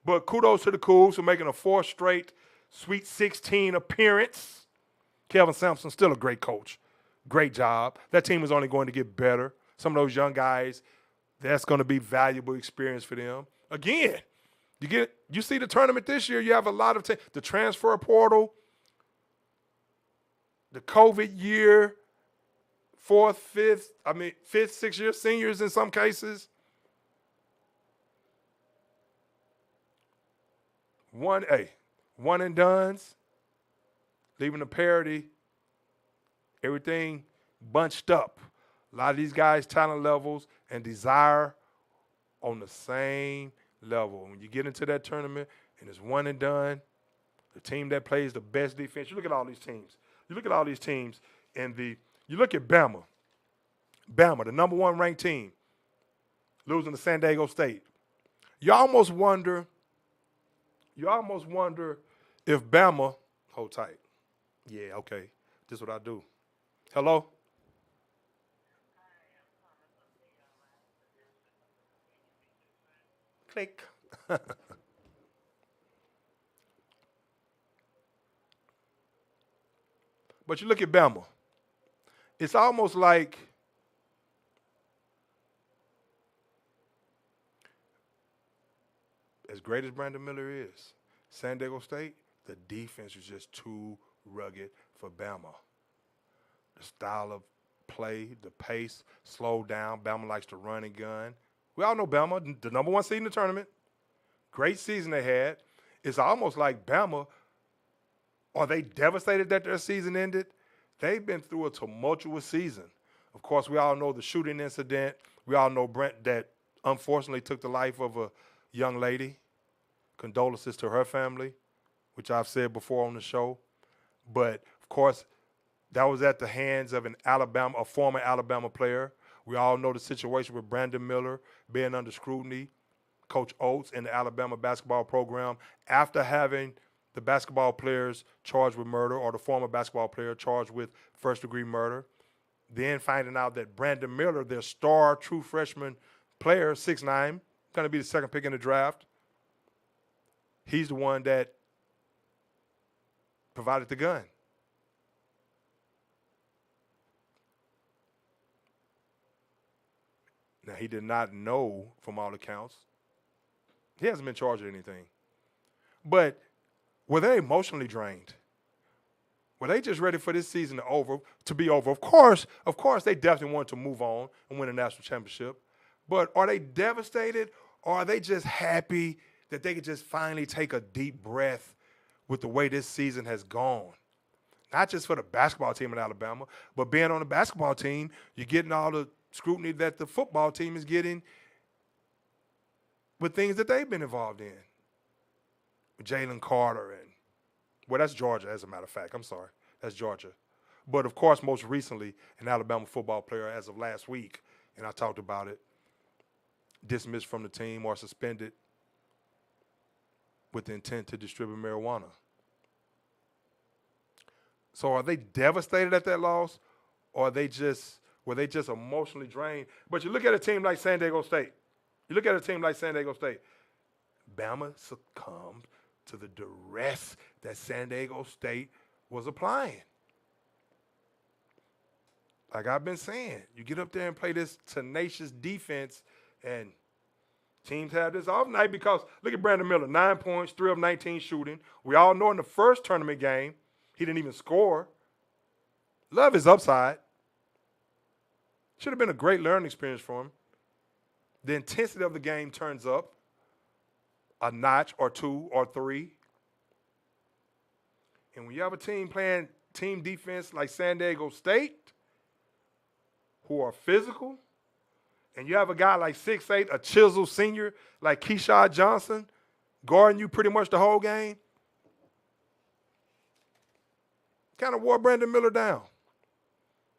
But kudos to the Cougs for making a 4th straight Sweet 16 appearance. Kelvin Sampson, still a great coach. Great job. That team is only going to get better. Some of those young guys, that's going to be valuable experience for them. Again, you see the tournament this year, you have a lot of the transfer portal, the COVID year, 4th, 5th, 6th year seniors in some cases. One and dones, leaving the parity, everything bunched up. A lot of these guys' talent levels and desire on the same level. When you get into that tournament and it's one and done, the team that plays the best defense, you look at all these teams. You look at Bama. Bama, the number 1 ranked team, losing to San Diego State. You almost wonder if Bama, hold tight. Yeah, okay. This is what I do. Hello? Click. But you look at Bama. It's almost like as great as Brandon Miller is, San Diego State, the defense is just too rugged for Bama. The style of play, the pace, slow down. Bama likes to run and gun. We all know Bama, the number 1 seed in the tournament. Great season they had. It's almost like Bama, are they devastated that their season ended? They've been through a tumultuous season. Of course, we all know the shooting incident. We all know Brent that unfortunately took the life of a young lady. Condolences to her family, which I've said before on the show. But, of course, that was at the hands of a former Alabama player. We all know the situation with Brandon Miller being under scrutiny, Coach Oates and the Alabama basketball program, after having the basketball players charged with murder or the former basketball player charged with first-degree murder, then finding out that Brandon Miller, their star true freshman player, 6'9", going to be the 2nd pick in the draft, he's the one that provided the gun. Now, he did not know, from all accounts. He hasn't been charged with anything. But were they emotionally drained? Were they just ready for this season to be over? Of course, they definitely wanted to move on and win a national championship. But are they devastated, or are they just happy that they could just finally take a deep breath with the way this season has gone? Not just for the basketball team in Alabama, but being on the basketball team, you're getting all the scrutiny that the football team is getting with things that they've been involved in. With Jalen Carter that's Georgia, as a matter of fact. I'm sorry. That's Georgia. But, of course, most recently, an Alabama football player as of last week, and I talked about it, dismissed from the team or suspended with the intent to distribute marijuana. So are they devastated at that loss, or were they just emotionally drained? But you look at a team like San Diego State. Bama succumbed to the duress that San Diego State was applying. Like I've been saying, you get up there and play this tenacious defense, and teams have this off night because look at Brandon Miller, 9 points, 3 of 19 shooting. We all know in the first tournament game, he didn't even score. Love his upside. Should have been a great learning experience for him. The intensity of the game turns up a notch or 2 or 3. And when you have a team playing team defense like San Diego State, who are physical, and you have a guy like 6'8", a chiseled senior like Keyshawn Johnson, guarding you pretty much the whole game, kind of wore Brandon Miller down.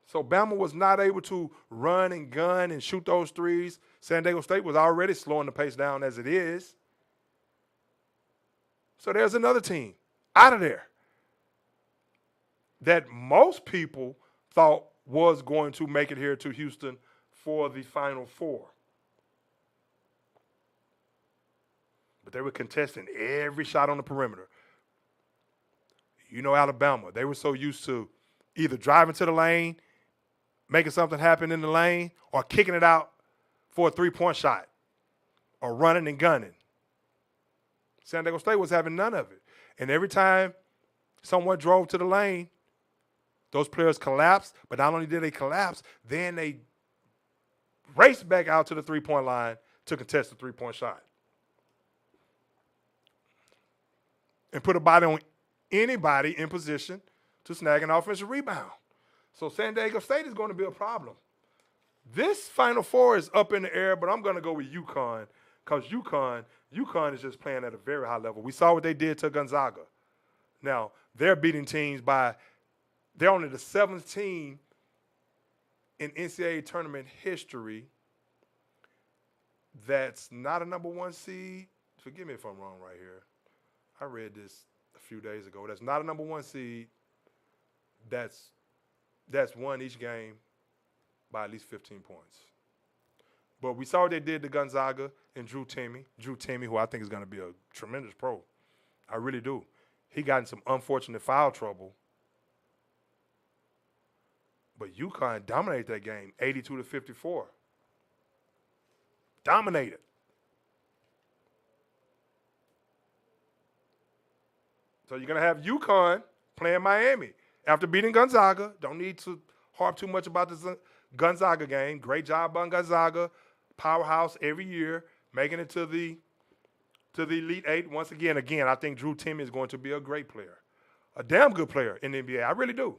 So Bama was not able to run and gun and shoot those threes. San Diego State was already slowing the pace down as it is. So there's another team out of there that most people thought was going to make it here to Houston for the Final Four. But they were contesting every shot on the perimeter. You know Alabama, they were so used to either driving to the lane, making something happen in the lane, or kicking it out for a three-point shot, or running and gunning. San Diego State was having none of it. And every time someone drove to the lane, those players collapsed, but not only did they collapse, then they raced back out to the three-point line to contest the three-point shot. And put a body on anybody in position to snag an offensive rebound. So San Diego State is going to be a problem. This Final Four is up in the air, but I'm going to go with UConn because UConn is just playing at a very high level. We saw what they did to Gonzaga. Now, they're beating teams by – they're only the 7th team in NCAA tournament history that's not a number 1 seed. Forgive me if I'm wrong right here. I read this a few days ago. That's not a number 1 seed that's won each game by at least 15 points. But we saw what they did to Gonzaga and Drew Timme, who I think is going to be a tremendous pro. I really do. He got in some unfortunate foul trouble. But UConn dominated that game, 82-54. Dominated. So you're going to have UConn playing Miami. After beating Gonzaga, don't need to harp too much about this Gonzaga game. Great job on Gonzaga. Powerhouse every year, making it to the Elite Eight. Once again, I think Drew Timme is going to be a great player. A damn good player in the NBA. I really do.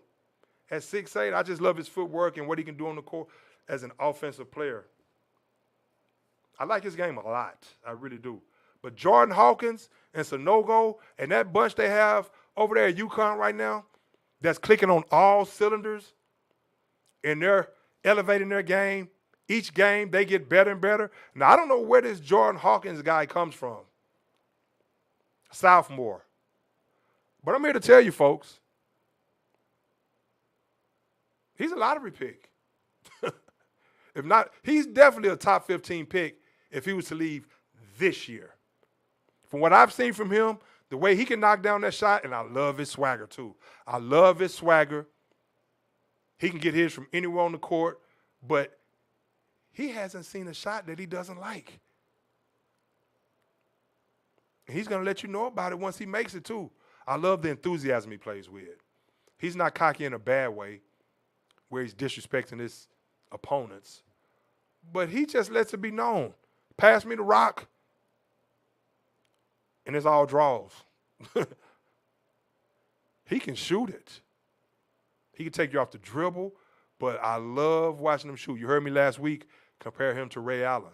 At 6'8", I just love his footwork and what he can do on the court as an offensive player. I like his game a lot. I really do. But Jordan Hawkins and Sanogo and that bunch they have over there at UConn right now that's clicking on all cylinders and they're elevating their game. Each game they get better and better. Now, I don't know where this Jordan Hawkins guy comes from. Sophomore. But I'm here to tell you, folks, he's a lottery pick. If not, he's definitely a top 15 pick if he was to leave this year. From what I've seen from him, the way he can knock down that shot, and I love his swagger too. I love his swagger. He can get his from anywhere on the court, but he hasn't seen a shot that he doesn't like. And he's going to let you know about it once he makes it too. I love the enthusiasm he plays with. He's not cocky in a bad way where he's disrespecting his opponents, but he just lets it be known. Pass me the rock, and it's all draws. He can shoot it. He can take you off the dribble, but I love watching him shoot. You heard me last week compare him to Ray Allen.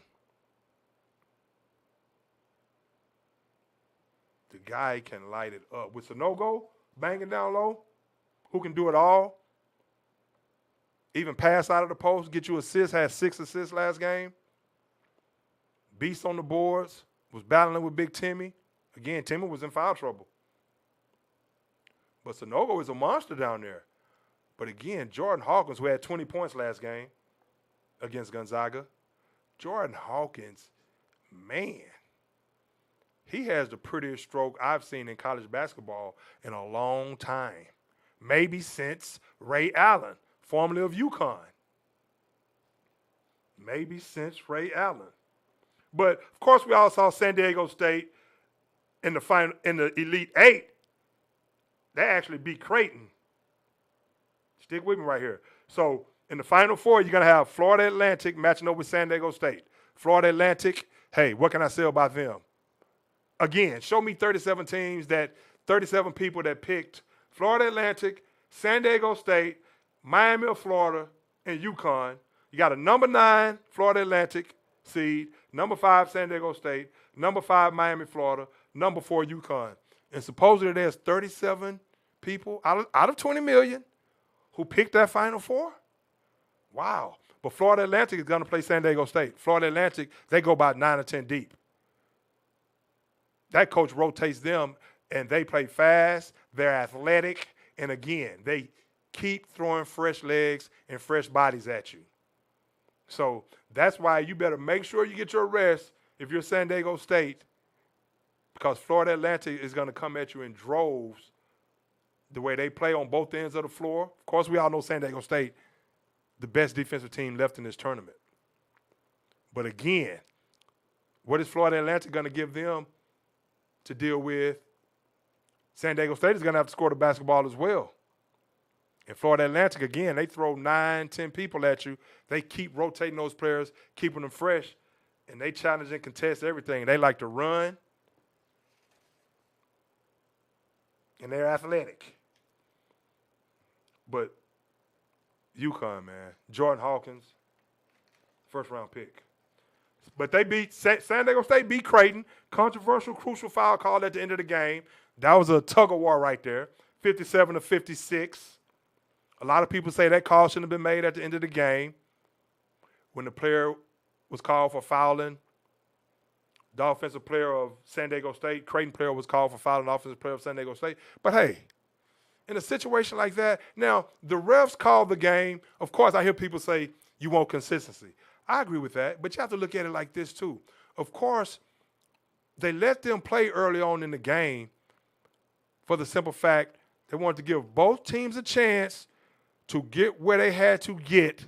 The guy can light it up. With Sanogo banging down low, who can do it all, even pass out of the post, get you assists, had 6 assists last game. Beast on the boards, was battling with Big Timmy Again, Timmy was in foul trouble. But Sanogo is a monster down there. But again, Jordan Hawkins, who had 20 points last game against Gonzaga, Jordan Hawkins, man, he has the prettiest stroke I've seen in college basketball in a long time. Maybe since Ray Allen, formerly of UConn. Maybe since Ray Allen. But of course, we all saw San Diego State in the final, in the Elite Eight. They actually beat Creighton. Stick with me right here. So in the Final Four, you're gonna have Florida Atlantic matching up with San Diego State. Florida Atlantic, hey, what can I say about them? Again, show me 37 teams 37 people that picked Florida Atlantic, San Diego State, Miami of Florida, and UConn. You got a number 9 Florida Atlantic seed, number 5 San Diego State, number 5 Miami, Florida, number 4 UConn. And supposedly there's 37 people out of 20 million who picked that Final Four. Wow. But Florida Atlantic is going to play San Diego State. Florida Atlantic, they go about 9 or 10 deep. That coach rotates them, and they play fast. They're athletic. And again, they keep throwing fresh legs and fresh bodies at you. So that's why you better make sure you get your rest if you're San Diego State, because Florida Atlantic is going to come at you in droves the way they play on both ends of the floor. Of course, we all know San Diego State, the best defensive team left in this tournament. But again, what is Florida Atlantic going to give them to deal with? San Diego State is going to have to score the basketball as well. And Florida Atlantic, again, they throw 9, 10 people at you. They keep rotating those players, keeping them fresh, and they challenge and contest everything. They like to run, and they're athletic. But UConn, man, Jordan Hawkins, first-round pick. But they beat San Diego State beat Creighton. Controversial, crucial foul call at the end of the game. That was a tug-of-war right there, 57-56. A lot of people say that call shouldn't have been made at the end of the game when the player was called for fouling. The offensive player of San Diego State, Creighton player, was called for fouling the offensive player of San Diego State. But, hey, in a situation like that, now, the refs called the game. Of course, I hear people say you want consistency. I agree with that, but you have to look at it like this, too. Of course, they let them play early on in the game for the simple fact they wanted to give both teams a chance to get where they had to get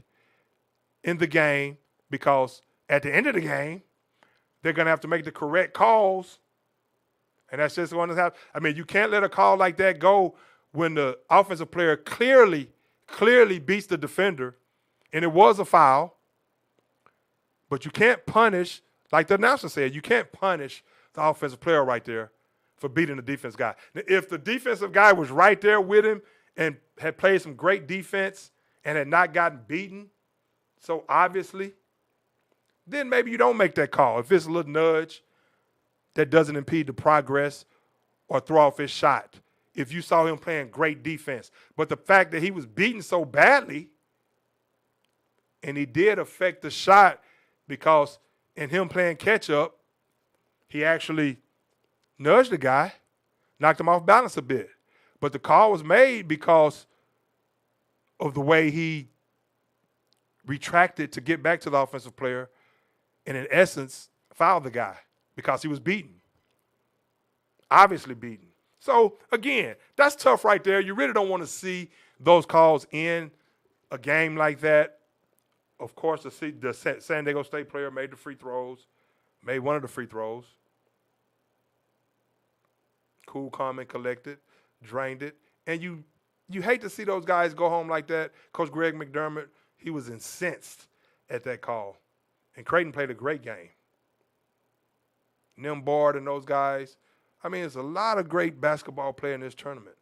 in the game, because at the end of the game, they're going to have to make the correct calls, and that's just going to happen. I mean, you can't let a call like that go when the offensive player clearly beats the defender, and it was a foul. But you can't punish, like the announcer said, you can't punish the offensive player right there for beating the defense guy. Now, if the defensive guy was right there with him and had played some great defense and had not gotten beaten so obviously, then maybe you don't make that call. If it's a little nudge that doesn't impede the progress or throw off his shot, if you saw him playing great defense. But the fact that he was beaten so badly, and he did affect the shot, because in him playing catch-up, he actually nudged the guy, knocked him off balance a bit. But the call was made because of the way he retracted to get back to the offensive player and, in essence, fouled the guy because he was beaten. Obviously beaten. So, again, that's tough right there. You really don't want to see those calls in a game like that. Of course, the San Diego State player made the free throws, made one of the free throws. Cool, calm, and collected, drained it. And you hate to see those guys go home like that. Coach Greg McDermott, he was incensed at that call. And Creighton played a great game. Nimbard and those guys. I mean, there's a lot of great basketball play in this tournament.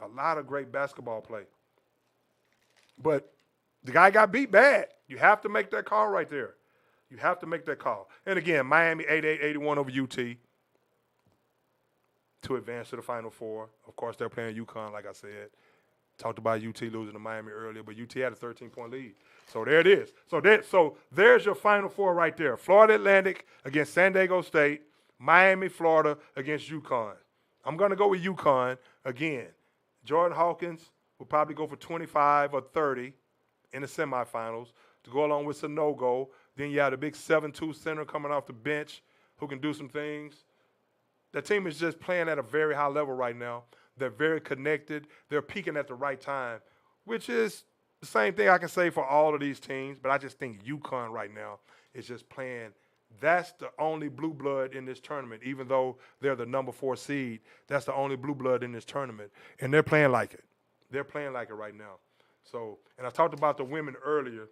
A lot of great basketball play. But the guy got beat bad. You have to make that call right there. You have to make that call. And again, Miami 88-81 over UT to advance to the Final Four. Of course, they're playing UConn, like I said. Talked about UT losing to Miami earlier, but UT had a 13-point lead. So there it is. So there's your Final Four right there. Florida Atlantic against San Diego State, Miami, Florida against UConn. I'm going to go with UConn again. Jordan Hawkins will probably go for 25 or 30 in the semifinals to go along with Sanogo. Then you have the big 7'2" center coming off the bench who can do some things. The team is just playing at a very high level right now. They're very connected. They're peaking at the right time, which is the same thing I can say for all of these teams, but I just think UConn right now is just playing. That's the only blue blood in this tournament, even though they're the number 4 seed. That's the only blue blood in this tournament, and they're playing like it. They're playing like it right now. So, and I talked about the women earlier.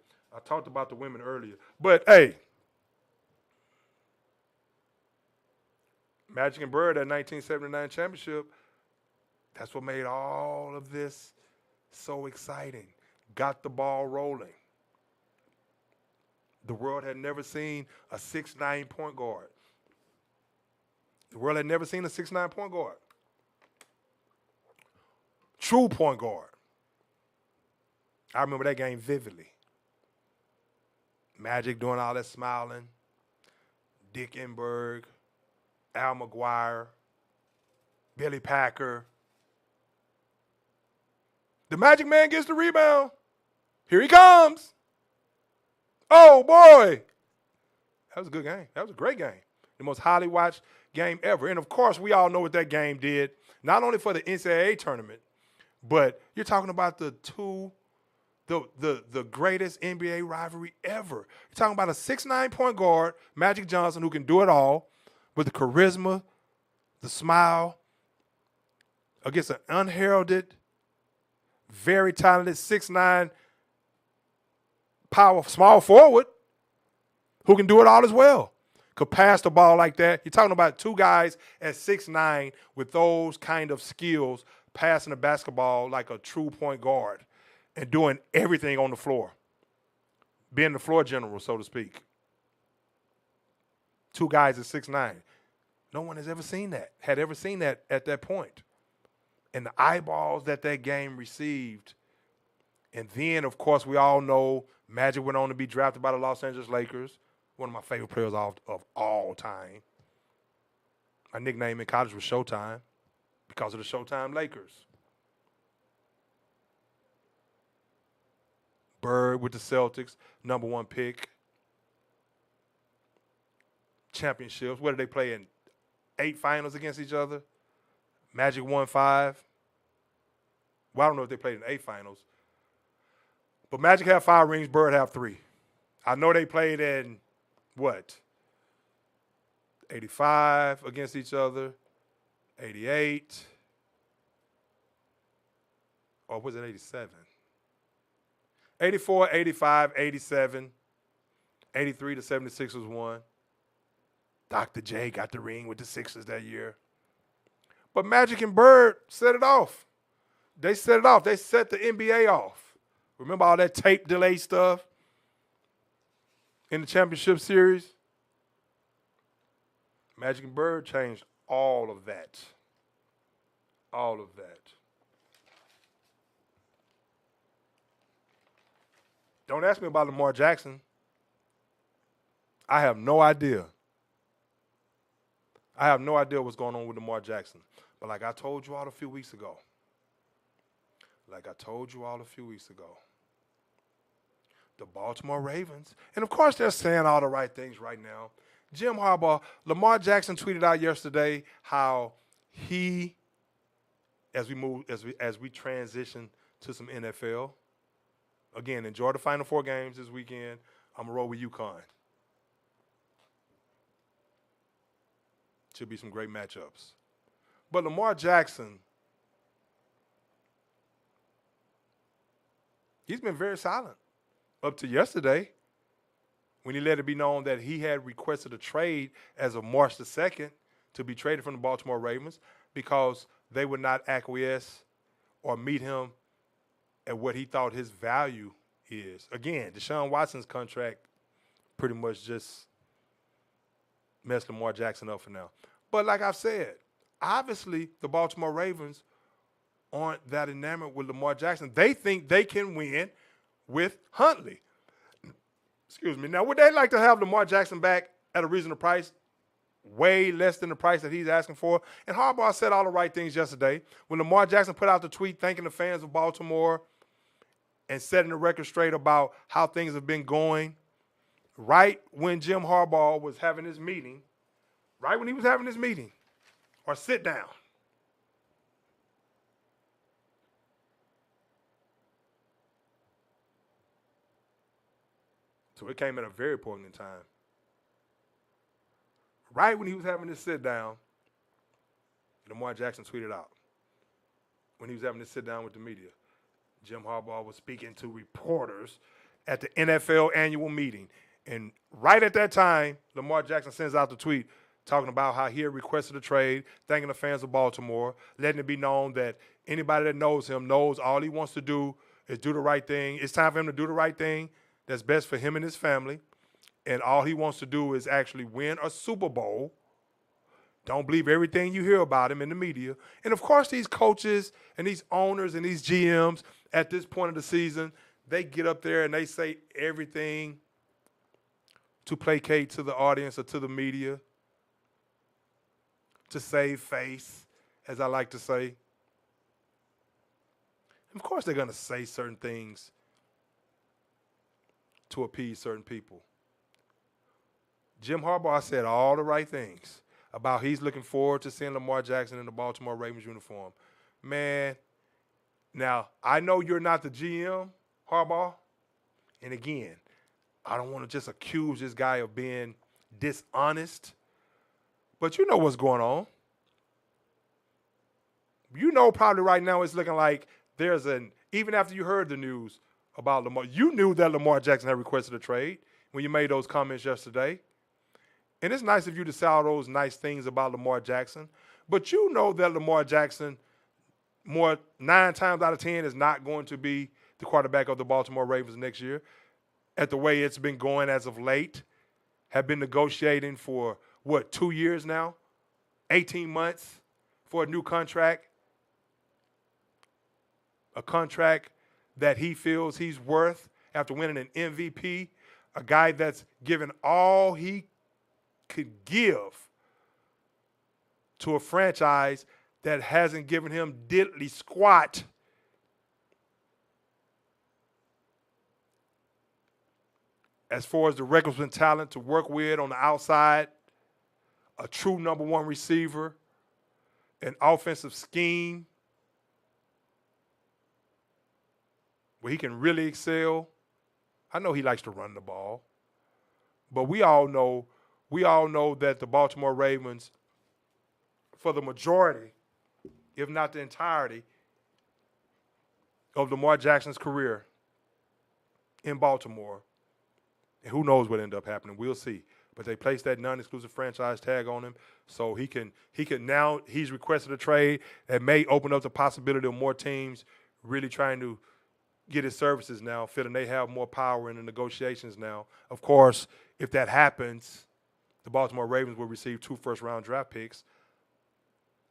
But, hey, Magic and Bird, that 1979 championship, that's what made all of this so exciting. Got the ball rolling. The world had never seen a 6'9" point guard. The world had never seen a 6'9" point guard. True point guard. I remember that game vividly. Magic doing all that smiling. Dick Enberg, Al McGuire, Billy Packer. The Magic Man gets the rebound. Here he comes. Oh, boy. That was a good game. That was a great game. The most highly watched game ever. And, of course, we all know what that game did, not only for the NCAA tournament, but you're talking about the greatest NBA rivalry ever. You're talking about a 6'9" point guard, Magic Johnson, who can do it all with the charisma, the smile, against an unheralded, very talented 6'9" power small forward who can do it all as well. Could pass the ball like that. You're talking about two guys at 6'9" with those kind of skills, passing the basketball like a true point guard and doing everything on the floor. Being the floor general, so to speak. Two guys at 6'9". No one has ever seen that, had ever seen that at that point. And the eyeballs that game received. And then, of course, we all know Magic went on to be drafted by the Los Angeles Lakers, one of my favorite players of all time. My nickname in college was Showtime because of the Showtime Lakers. Bird with the Celtics, number 1 pick. Championships. What did they play in? 8 finals against each other? Magic won 5. Well, I don't know if they played in 8 finals. But Magic have 5 rings, Bird have 3. I know they played in, 85 against each other, 88, or was it 87? 84, 85, 87, 83, the 76ers won. Dr. J got the ring with the Sixers that year. But Magic and Bird set it off. They set it off. They set the NBA off. Remember all that tape delay stuff in the championship series? Magic and Bird changed all of that. All of that. Don't ask me about Lamar Jackson. I have no idea. I have no idea what's going on with Lamar Jackson. But like I told you all a few weeks ago, the Baltimore Ravens, and of course they're saying all the right things right now. Jim Harbaugh, Lamar Jackson tweeted out yesterday how he, as we transition to some NFL, again, enjoy the Final 4 games this weekend. I'm going to roll with UConn. Should be some great matchups. But Lamar Jackson, he's been very silent up to yesterday when he let it be known that he had requested a trade as of March the 2nd to be traded from the Baltimore Ravens because they would not acquiesce or meet him at what he thought his value is. Again, Deshaun Watson's contract pretty much just messed Lamar Jackson up for now. But like I've said, obviously the Baltimore Ravens aren't that enamored with Lamar Jackson. They think they can win with Huntley. Excuse me. Now, would they like to have Lamar Jackson back at a reasonable price? way less than the price that he's asking for. And Harbaugh said all the right things yesterday. When Lamar Jackson put out the tweet thanking the fans of Baltimore and setting the record straight about how things have been going, right when Jim Harbaugh was having his meeting, or sit down, so it came at a very poignant time. Right when he was having this sit down, Lamar Jackson tweeted out, when he was having this sit down with the media, Jim Harbaugh was speaking to reporters at the NFL annual meeting. And right at that time, Lamar Jackson sends out the tweet talking about how he had requested a trade, thanking the fans of Baltimore, letting it be known that anybody that knows him knows all he wants to do is do the right thing. It's time for him to do the right thing that's best for him and his family. And all he wants to do is actually win a Super Bowl. Don't believe everything you hear about him in the media. And, of course, these coaches and these owners and these GMs at this point of the season, they get up there and they say everything to placate to the audience or to the media, to save face, as I like to say. Of course, they're going to say certain things to appease certain people. Jim Harbaugh said all the right things about he's looking forward to seeing Lamar Jackson in the Baltimore Ravens uniform. Man, now, I know you're not the GM, Harbaugh, and again, I don't want to just accuse this guy of being dishonest, but you know what's going on. You know probably right now it's looking like even after you heard the news about Lamar, you knew that Lamar Jackson had requested a trade when you made those comments yesterday. And it's nice of you to say all those nice things about Lamar Jackson, but you know that Lamar Jackson, 9 times out of 10, is not going to be the quarterback of the Baltimore Ravens next year. At the way it's been going as of late, have been negotiating for, 2 years now? 18 months for a new contract? A contract that he feels he's worth after winning an MVP, a guy that's given all he could give to a franchise that hasn't given him diddly squat. As far as the requisite talent to work with on the outside, a true number one receiver, an offensive scheme where he can really excel. I know he likes to run the ball, but we all know that the Baltimore Ravens, for the majority, if not the entirety, of Lamar Jackson's career in Baltimore, and who knows what ended up happening, we'll see. But they placed that non-exclusive franchise tag on him, so he can now, he's requested a trade that may open up the possibility of more teams really trying to get his services now, feeling they have more power in the negotiations now. Of course, if that happens, the Baltimore Ravens will receive 2 first-round draft picks.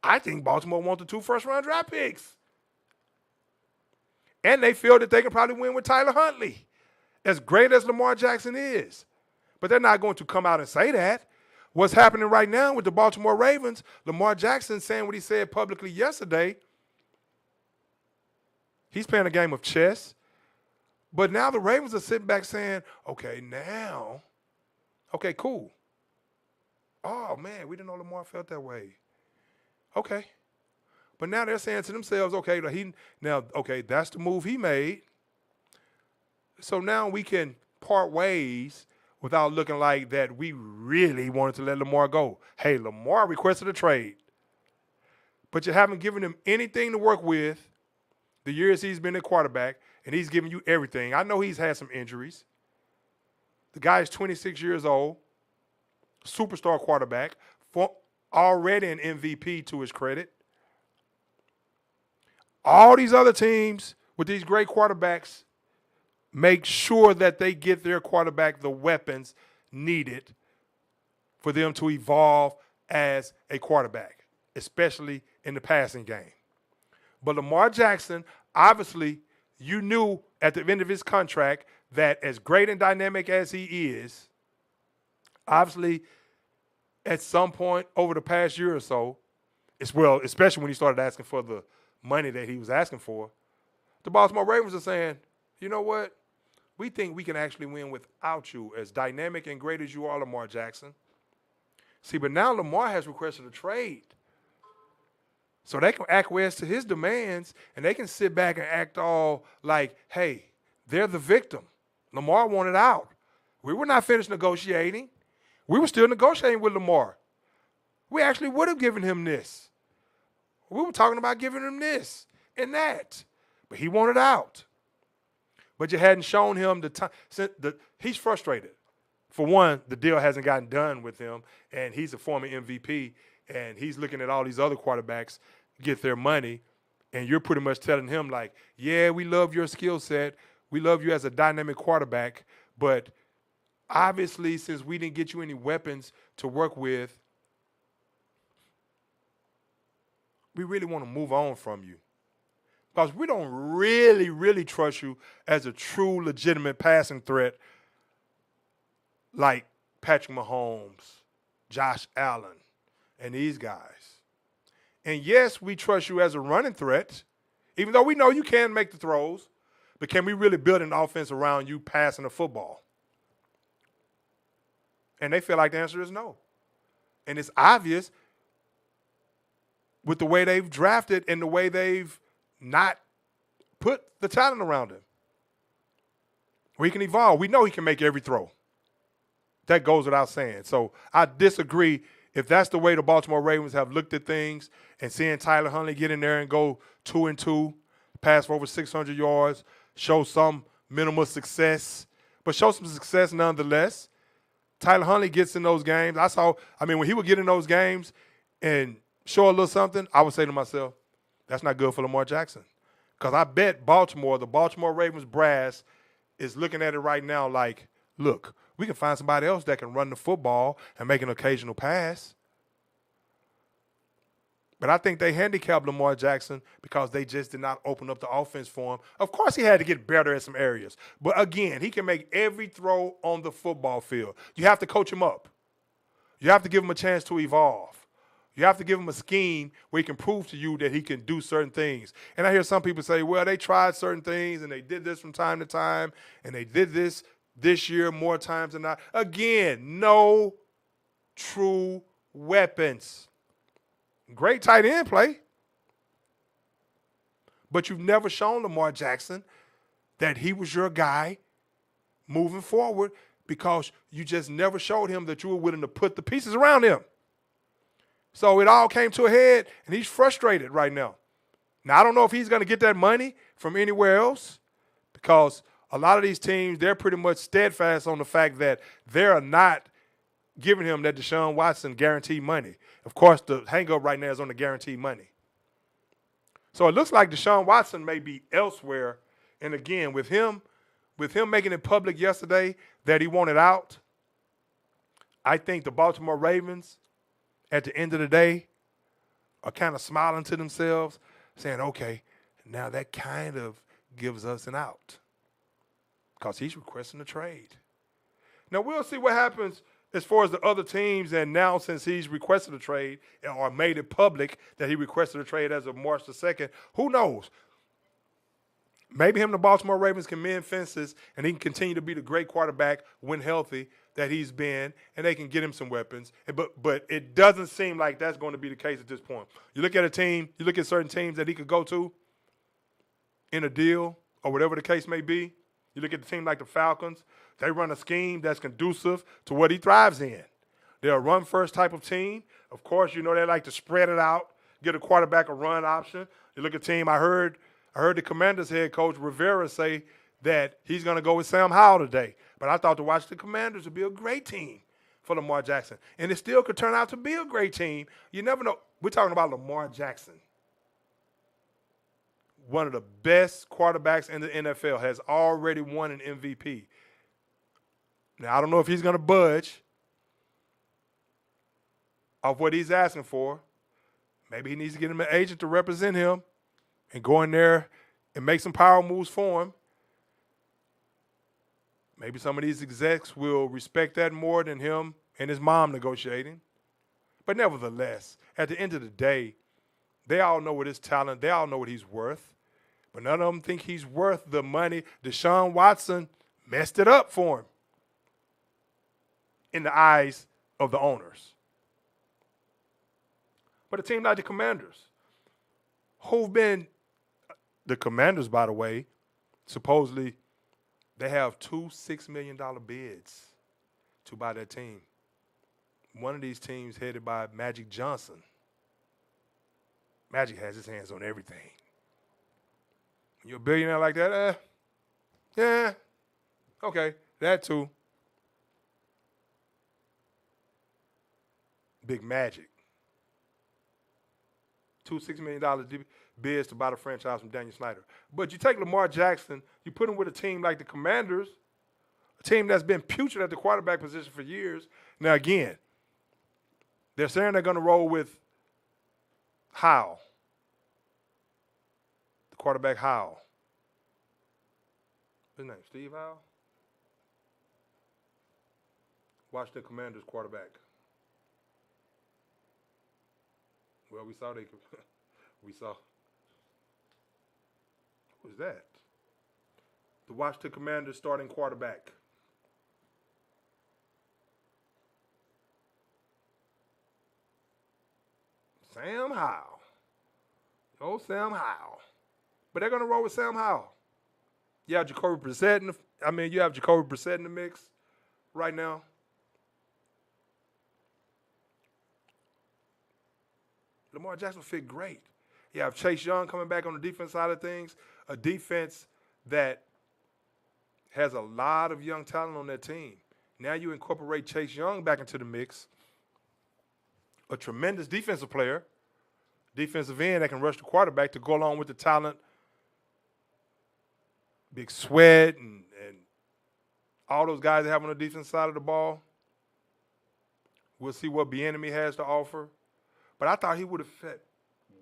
I think Baltimore wants the 2 first-round draft picks. And they feel that they can probably win with Tyler Huntley, as great as Lamar Jackson is. But they're not going to come out and say that. What's happening right now with the Baltimore Ravens, Lamar Jackson saying what he said publicly yesterday, he's playing a game of chess. But now the Ravens are sitting back saying, okay, cool. Oh, man, we didn't know Lamar felt that way. Okay. But now they're saying to themselves, okay, that's the move he made. So now we can part ways without looking like that we really wanted to let Lamar go. Hey, Lamar requested a trade, but you haven't given him anything to work with the years he's been a quarterback, and he's giving you everything. I know he's had some injuries. The guy is 26 years old, superstar quarterback, already an MVP to his credit. All these other teams with these great quarterbacks make sure that they get their quarterback the weapons needed for them to evolve as a quarterback, especially in the passing game. But Lamar Jackson, obviously, you knew at the end of his contract that as great and dynamic as he is, obviously, at some point over the past year or so, especially when he started asking for the money that he was asking for, the Baltimore Ravens are saying, you know what? We think we can actually win without you, as dynamic and great as you are, Lamar Jackson. See, but now Lamar has requested a trade. So they can acquiesce to his demands, and they can sit back and act all like, hey, they're the victim. Lamar wanted out. We were not finished negotiating. We were still negotiating with Lamar. We actually would have given him this. We were talking about giving him this and that. But he wanted out. But you hadn't shown him the time. He's frustrated. For one, the deal hasn't gotten done with him, and he's a former MVP, and he's looking at all these other quarterbacks get their money, and you're pretty much telling him like, yeah, we love your skill set. We love you as a dynamic quarterback, but obviously since we didn't get you any weapons to work with, we really want to move on from you. Because we don't really, really trust you as a true, legitimate passing threat like Patrick Mahomes, Josh Allen, and these guys. And yes, we trust you as a running threat, even though we know you can make the throws, but can we really build an offense around you passing the football? And they feel like the answer is no. And it's obvious with the way they've drafted and the way they've not put the talent around him. We can evolve. We know he can make every throw. That goes without saying. So I disagree if that's the way the Baltimore Ravens have looked at things, and seeing Tyler Huntley get in there and go 2-2, pass for over 600 yards, show some minimal success, but show some success nonetheless. Tyler Huntley gets in those games. When he would get in those games and show a little something, I would say to myself, that's not good for Lamar Jackson. Because I bet the Baltimore Ravens brass is looking at it right now like, look, we can find somebody else that can run the football and make an occasional pass. But I think they handicapped Lamar Jackson because they just did not open up the offense for him. Of course, he had to get better in some areas. But again, he can make every throw on the football field. You have to coach him up. You have to give him a chance to evolve. You have to give him a scheme where he can prove to you that he can do certain things. And I hear some people say, well, they tried certain things and they did this from time to time and they did this year more times than not. Again, no true weapons. Great tight end play. But you've never shown Lamar Jackson that he was your guy moving forward because you just never showed him that you were willing to put the pieces around him. So it all came to a head, and he's frustrated right now. Now, I don't know if he's going to get that money from anywhere else because a lot of these teams, they're pretty much steadfast on the fact that they're not giving him that Deshaun Watson guaranteed money. Of course, the hang-up right now is on the guaranteed money. So it looks like Deshaun Watson may be elsewhere. And again, with him making it public yesterday that he wanted out, I think the Baltimore Ravens, at the end of the day, are kind of smiling to themselves, saying, okay, now that kind of gives us an out because he's requesting a trade. Now, we'll see what happens as far as the other teams, and now since he's requested a trade or made it public that he requested a trade as of March the 2nd, who knows? Maybe him and the Baltimore Ravens can mend fences and he can continue to be the great quarterback when healthy that he's been, and they can get him some weapons. But it doesn't seem like that's going to be the case at this point. You look at a team, you look at certain teams that he could go to in a deal or whatever the case may be. You look at the team like the Falcons. They run a scheme that's conducive to what he thrives in. They're a run-first type of team. Of course, you know they like to spread it out, get a quarterback a run option. You look at a team, I heard the Commanders head coach Rivera say that he's going to go with Sam Howell today. But I thought the Washington Commanders would be a great team for Lamar Jackson. And it still could turn out to be a great team. You never know. We're talking about Lamar Jackson. One of the best quarterbacks in the NFL, has already won an MVP. Now, I don't know if he's going to budge of what he's asking for. Maybe he needs to get him an agent to represent him and go in there and make some power moves for him. Maybe some of these execs will respect that more than him and his mom negotiating. But nevertheless, at the end of the day, they all know what his talent, they all know what he's worth. But none of them think he's worth the money. Deshaun Watson messed it up for him in the eyes of the owners. But a team like the Commanders, who've been the Commanders, by the way, supposedly they have two $6 million bids to buy that team. One of these teams headed by Magic Johnson. Magic has his hands on everything. You're a billionaire like that? Yeah, okay, that too. Big Magic. Two $6 million bids to buy the franchise from Daniel Snyder. But you take Lamar Jackson, you put him with a team like the Commanders, a team that's been putrid at the quarterback position for years. Now, again, they're saying they're going to roll with Howell, the quarterback Howell. His name, Steve Howell? Watch the Commanders quarterback. Well, we saw who was that? The Washington Commanders starting quarterback. Sam Howell. Oh, Sam Howell. But they're going to roll with Sam Howell. You have Jacoby Brissett in the mix right now. Lamar Jackson fit great. You have Chase Young coming back on the defense side of things, a defense that has a lot of young talent on their team. Now you incorporate Chase Young back into the mix, a tremendous defensive player, defensive end that can rush the quarterback to go along with the talent, Big Sweat and all those guys they have on the defense side of the ball. We'll see what Bieniemy has to offer. But I thought he would have fit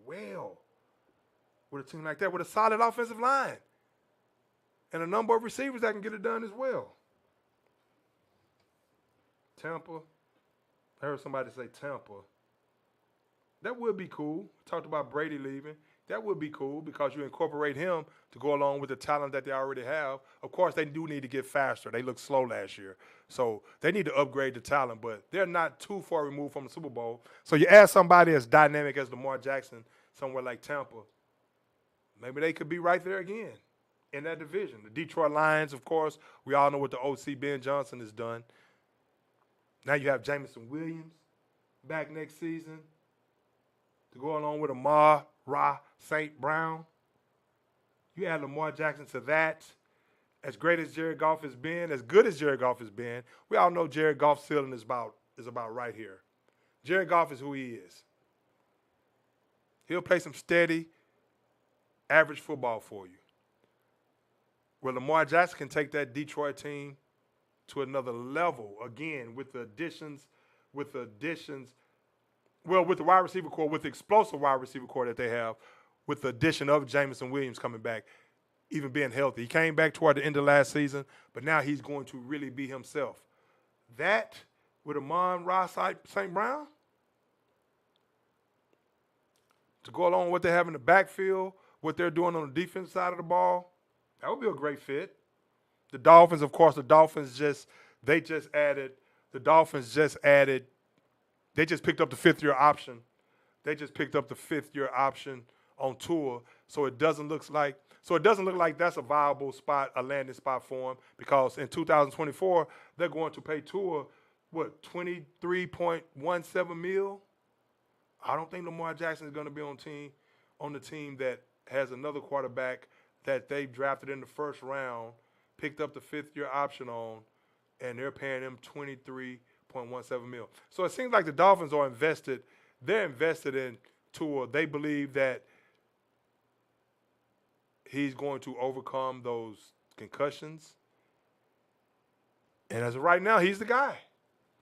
well with a team like that, with a solid offensive line and a number of receivers that can get it done as well. Tampa. I heard somebody say Tampa. That would be cool. We talked about Brady leaving. That would be cool because you incorporate him to go along with the talent that they already have. Of course, they do need to get faster. They looked slow last year. So they need to upgrade the talent, but they're not too far removed from the Super Bowl. So you add somebody as dynamic as Lamar Jackson somewhere like Tampa, maybe they could be right there again in that division. The Detroit Lions, of course, we all know what the OC Ben Johnson has done. Now you have Jameson Williams back next season to go along with Amon-Ra St. Brown. You add Lamar Jackson to that. As great as Jared Goff has been, as good as Jared Goff has been, we all know Jared Goff's ceiling is about right here. Jared Goff is who he is. He'll play some steady, average football for you. Where Lamar Jackson can take that Detroit team to another level, again, with the additions, with the wide receiver core, with the explosive wide receiver core that they have, with the addition of Jameson Williams coming back, even being healthy. He came back toward the end of last season, but now he's going to really be himself. That, with Amon-Ra St. Brown, to go along with what they have in the backfield, what they're doing on the defense side of the ball, that would be a great fit. The Dolphins, of course, they just picked up the fifth-year option. They just picked up the fifth-year option on Tua, so it doesn't look like that's a viable spot, a landing spot for him, because in 2024 they're going to pay Tua $23.17 million. I don't think Lamar Jackson is going to be on the team that has another quarterback that they drafted in the first round, picked up the fifth-year option on, and they're paying him $23.17 million. So it seems like the Dolphins are invested. They're invested in Tua. They believe that he's going to overcome those concussions. And as of right now, he's the guy.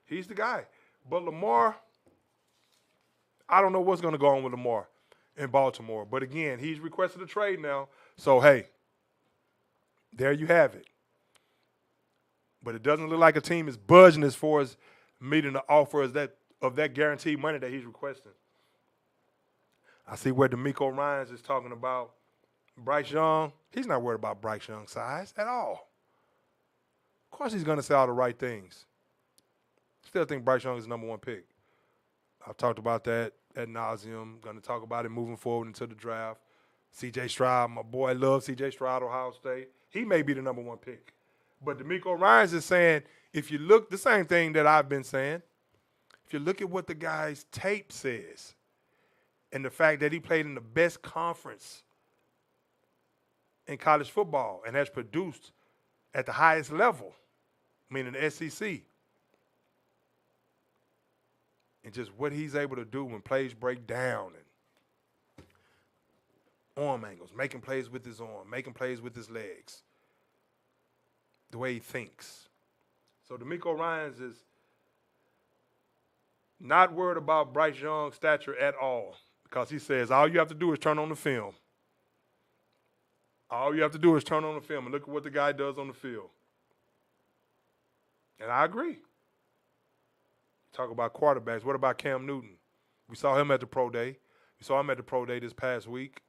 He's the guy. But Lamar, I don't know what's going to go on with Lamar in Baltimore. But again, he's requested a trade now. So, hey, there you have it. But it doesn't look like a team is budging as far as meeting the offer of that guaranteed money that he's requesting. I see where D'Amico Ryans is talking about Bryce Young. He's not worried about Bryce Young's size at all. Of course he's going to say all the right things. Still think Bryce Young is the number one pick. I've talked about that ad nauseum. Going to talk about it moving forward into the draft. C.J. Stroud, my boy, loves C.J. Stroud, Ohio State. He may be the number one pick. But D'Amico Ryans is saying, if you look, the same thing that I've been saying, if you look at what the guy's tape says and the fact that he played in the best conference in college football and has produced at the highest level, meaning the SEC, and just what he's able to do when plays break down and arm angles, making plays with his arm, making plays with his legs, the way he thinks. So D'Amico Ryans is not worried about Bryce Young's stature at all because he says all you have to do is turn on the film. All you have to do is turn on the film and look at what the guy does on the field. And I agree. Talk about quarterbacks. What about Cam Newton? We saw him at the Pro Day. We saw him at the Pro Day this past week.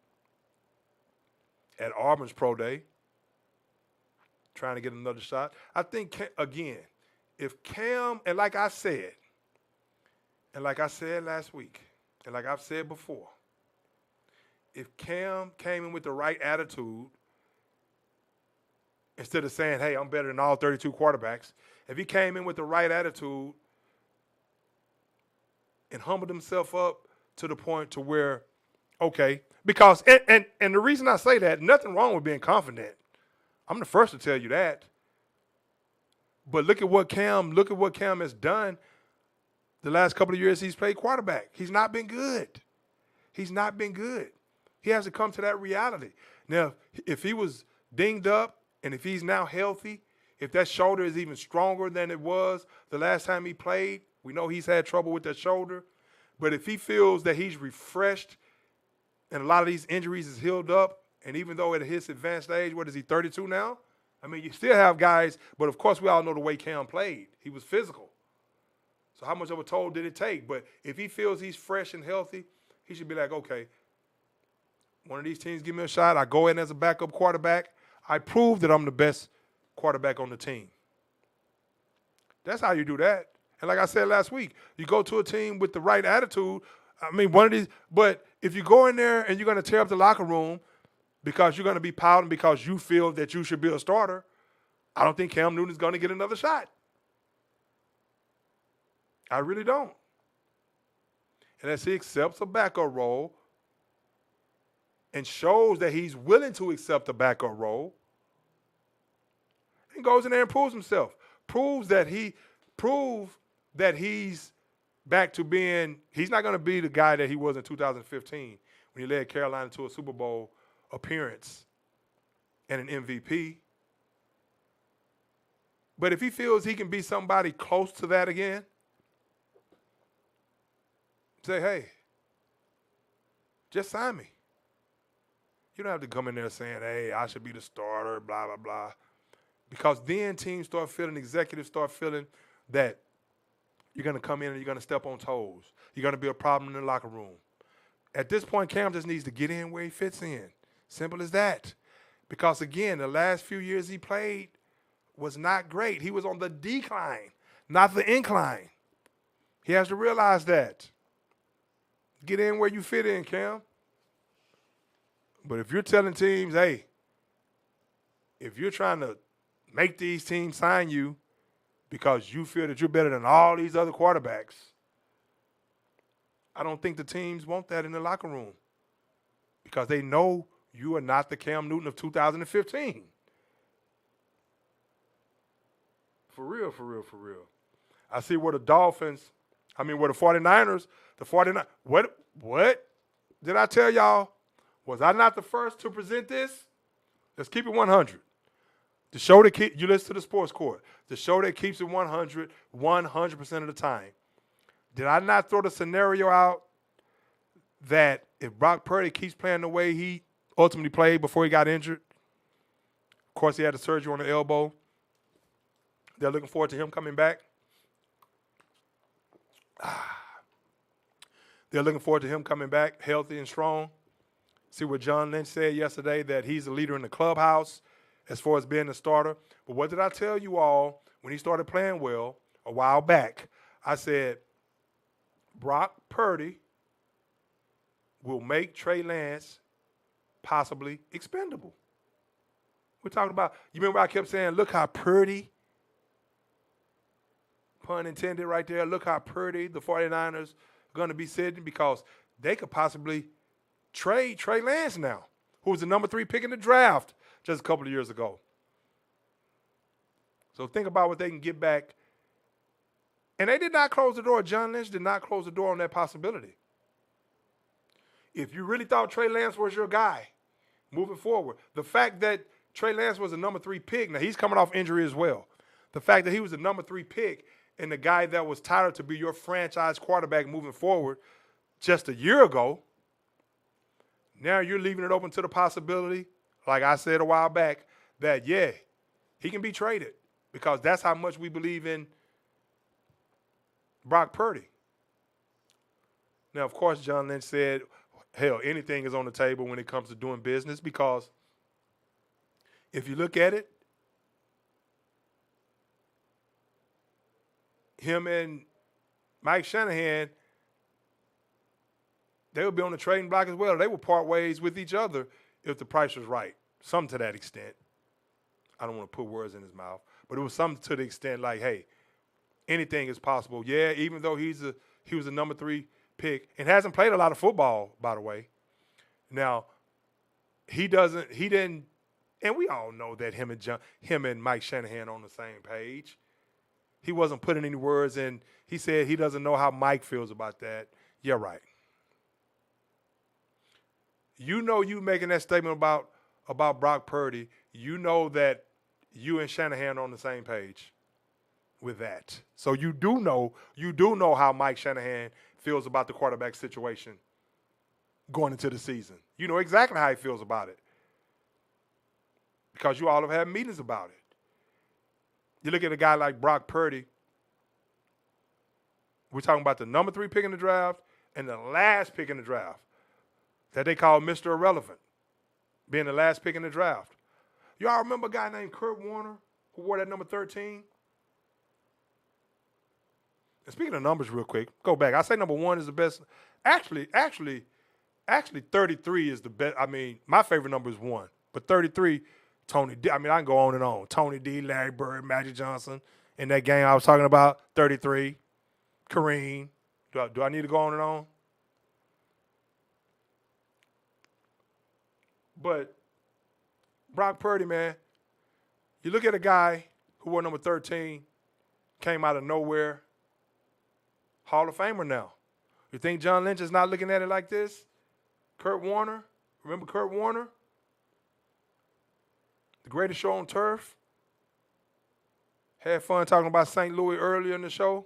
At Auburn's Pro Day. Trying to get another shot. I think, again, if Cam, and like I said last week, and like I've said before, if Cam came in with the right attitude, instead of saying, hey, I'm better than all 32 quarterbacks, if he came in with the right attitude and humbled himself up to the point to where, okay, because, and the reason I say that, nothing wrong with being confident. I'm the first to tell you that. But look at what Cam has done the last couple of years he's played quarterback. He's not been good. He's not been good. He has to come to that reality. Now, if he was dinged up and if he's now healthy, if that shoulder is even stronger than it was the last time he played, we know he's had trouble with that shoulder. But if he feels that he's refreshed and a lot of these injuries is healed up, and even though at his advanced age, what is he, 32 now? I mean, you still have guys, but of course we all know the way Cam played. He was physical. So how much of a toll did it take? But if he feels he's fresh and healthy, he should be like, okay, one of these teams give me a shot. I go in as a backup quarterback. I prove that I'm the best quarterback on the team. That's how you do that. And like I said last week, you go to a team with the right attitude. I mean, one of these, but if you go in there and you're going to tear up the locker room because you're going to be pouting because you feel that you should be a starter, I don't think Cam Newton is going to get another shot. I really don't. Unless he accepts a backup role and shows that he's willing to accept a backup role and goes in there and proves himself. Proves that he's back to being, he's not going to be the guy that he was in 2015 when he led Carolina to a Super Bowl appearance and an MVP. But if he feels he can be somebody close to that again, say, hey, just sign me. You don't have to come in there saying, hey, I should be the starter, blah, blah, blah. Because then teams start feeling, executives start feeling that you're going to come in and you're going to step on toes. You're going to be a problem in the locker room. At this point, Cam just needs to get in where he fits in. Simple as that. Because, again, the last few years he played was not great. He was on the decline, not the incline. He has to realize that. Get in where you fit in, Cam. But if you're telling teams, hey, if you're trying to make these teams sign you because you feel that you're better than all these other quarterbacks, I don't think the teams want that in the locker room because they know you are not the Cam Newton of 2015. For real, for real, for real. I see where the 49ers, what did I tell y'all? Was I not the first to present this? Let's keep it 100. The show that you listen to the Sports Court. The show that keeps it 100, 100% of the time. Did I not throw the scenario out that if Brock Purdy keeps playing the way he ultimately played before he got injured, of course he had the surgery on the elbow, they're looking forward to him coming back. They're looking forward to him coming back healthy and strong. See what John Lynch said yesterday, that he's a leader in the clubhouse as far as being a starter. But what did I tell you all when he started playing well a while back? I said Brock Purdy will make Trey Lance possibly expendable. We're talking about, you remember I kept saying, look how pretty, pun intended right there, look how pretty the 49ers are going to be sitting, because they could possibly trade Trey Lance now, who was the number 3 pick in the draft just a couple of years ago. So think about what they can get back. And they did not close the door. John Lynch did not close the door on that possibility. If you really thought Trey Lance was your guy moving forward, the fact that Trey Lance was a number 3 pick, now he's coming off injury as well. The fact that he was a number 3 pick and the guy that was touted to be your franchise quarterback moving forward just a year ago, now you're leaving it open to the possibility, like I said a while back, that, yeah, he can be traded, because that's how much we believe in Brock Purdy. Now, of course, John Lynch said, hell, anything is on the table when it comes to doing business, because if you look at it, him and Mike Shanahan, they would be on the trading block as well. They would part ways with each other if the price was right. Some to that extent. I don't want to put words in his mouth, but it was something to the extent like, hey, anything is possible. Yeah, even though he was a number 3 pick and hasn't played a lot of football, by the way. Now, he didn't, and we all know that him and Mike Shanahan on the same page. He wasn't putting any words in. He said he doesn't know how Mike feels about that. Yeah, right. You know, you making that statement about Brock Purdy, you know that you and Shanahan are on the same page with that. So you do know how Mike Shanahan feels about the quarterback situation going into the season. You know exactly how he feels about it, because you all have had meetings about it. You look at a guy like Brock Purdy, we're talking about the number 3 pick in the draft and the last pick in the draft that they call Mr. Irrelevant, being the last pick in the draft. You all remember a guy named Kurt Warner who wore that number 13? And speaking of numbers real quick, go back. I say number 1 is the best. Actually, 33 is the best. I mean, my favorite number is 1. But 33, Tony D. I mean, I can go on and on. Tony D, Larry Bird, Magic Johnson. In that game I was talking about, 33. Kareem. Do I need to go on and on? But Brock Purdy, man, you look at a guy who wore number 13, came out of nowhere, Hall of Famer now. You think John Lynch is not looking at it like this? Kurt Warner, remember Kurt Warner? The greatest show on turf. Had fun talking about St. Louis earlier in the show.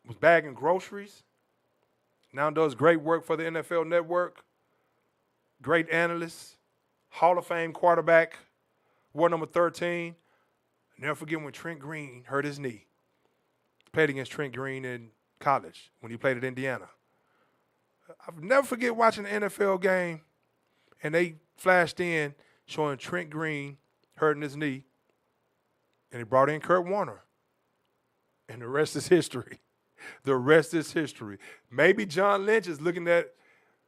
Was bagging groceries. Now does great work for the NFL Network. Great analyst. Hall of Fame quarterback. Wore number 13. Never forget when Trent Green hurt his knee. Played against Trent Green in college when he played at Indiana. I'll never forget watching the NFL game, and they flashed in showing Trent Green hurting his knee, and they brought in Kurt Warner. And the rest is history. The rest is history. Maybe John Lynch is looking at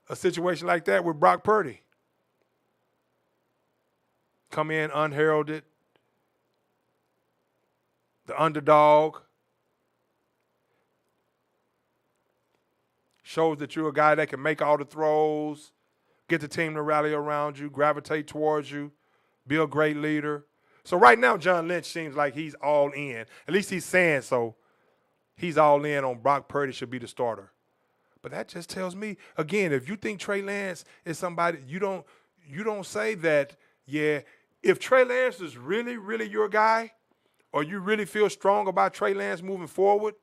a situation like that with Brock Purdy. Come in unheralded, the underdog. Shows that you're a guy that can make all the throws, get the team to rally around you, gravitate towards you, be a great leader. So right now, John Lynch seems like he's all in. At least he's saying so. He's all in on Brock Purdy should be the starter. But that just tells me, again, if you think Trey Lance is somebody, you don't say that, yeah, if Trey Lance is really, really your guy, or you really feel strong about Trey Lance moving forward,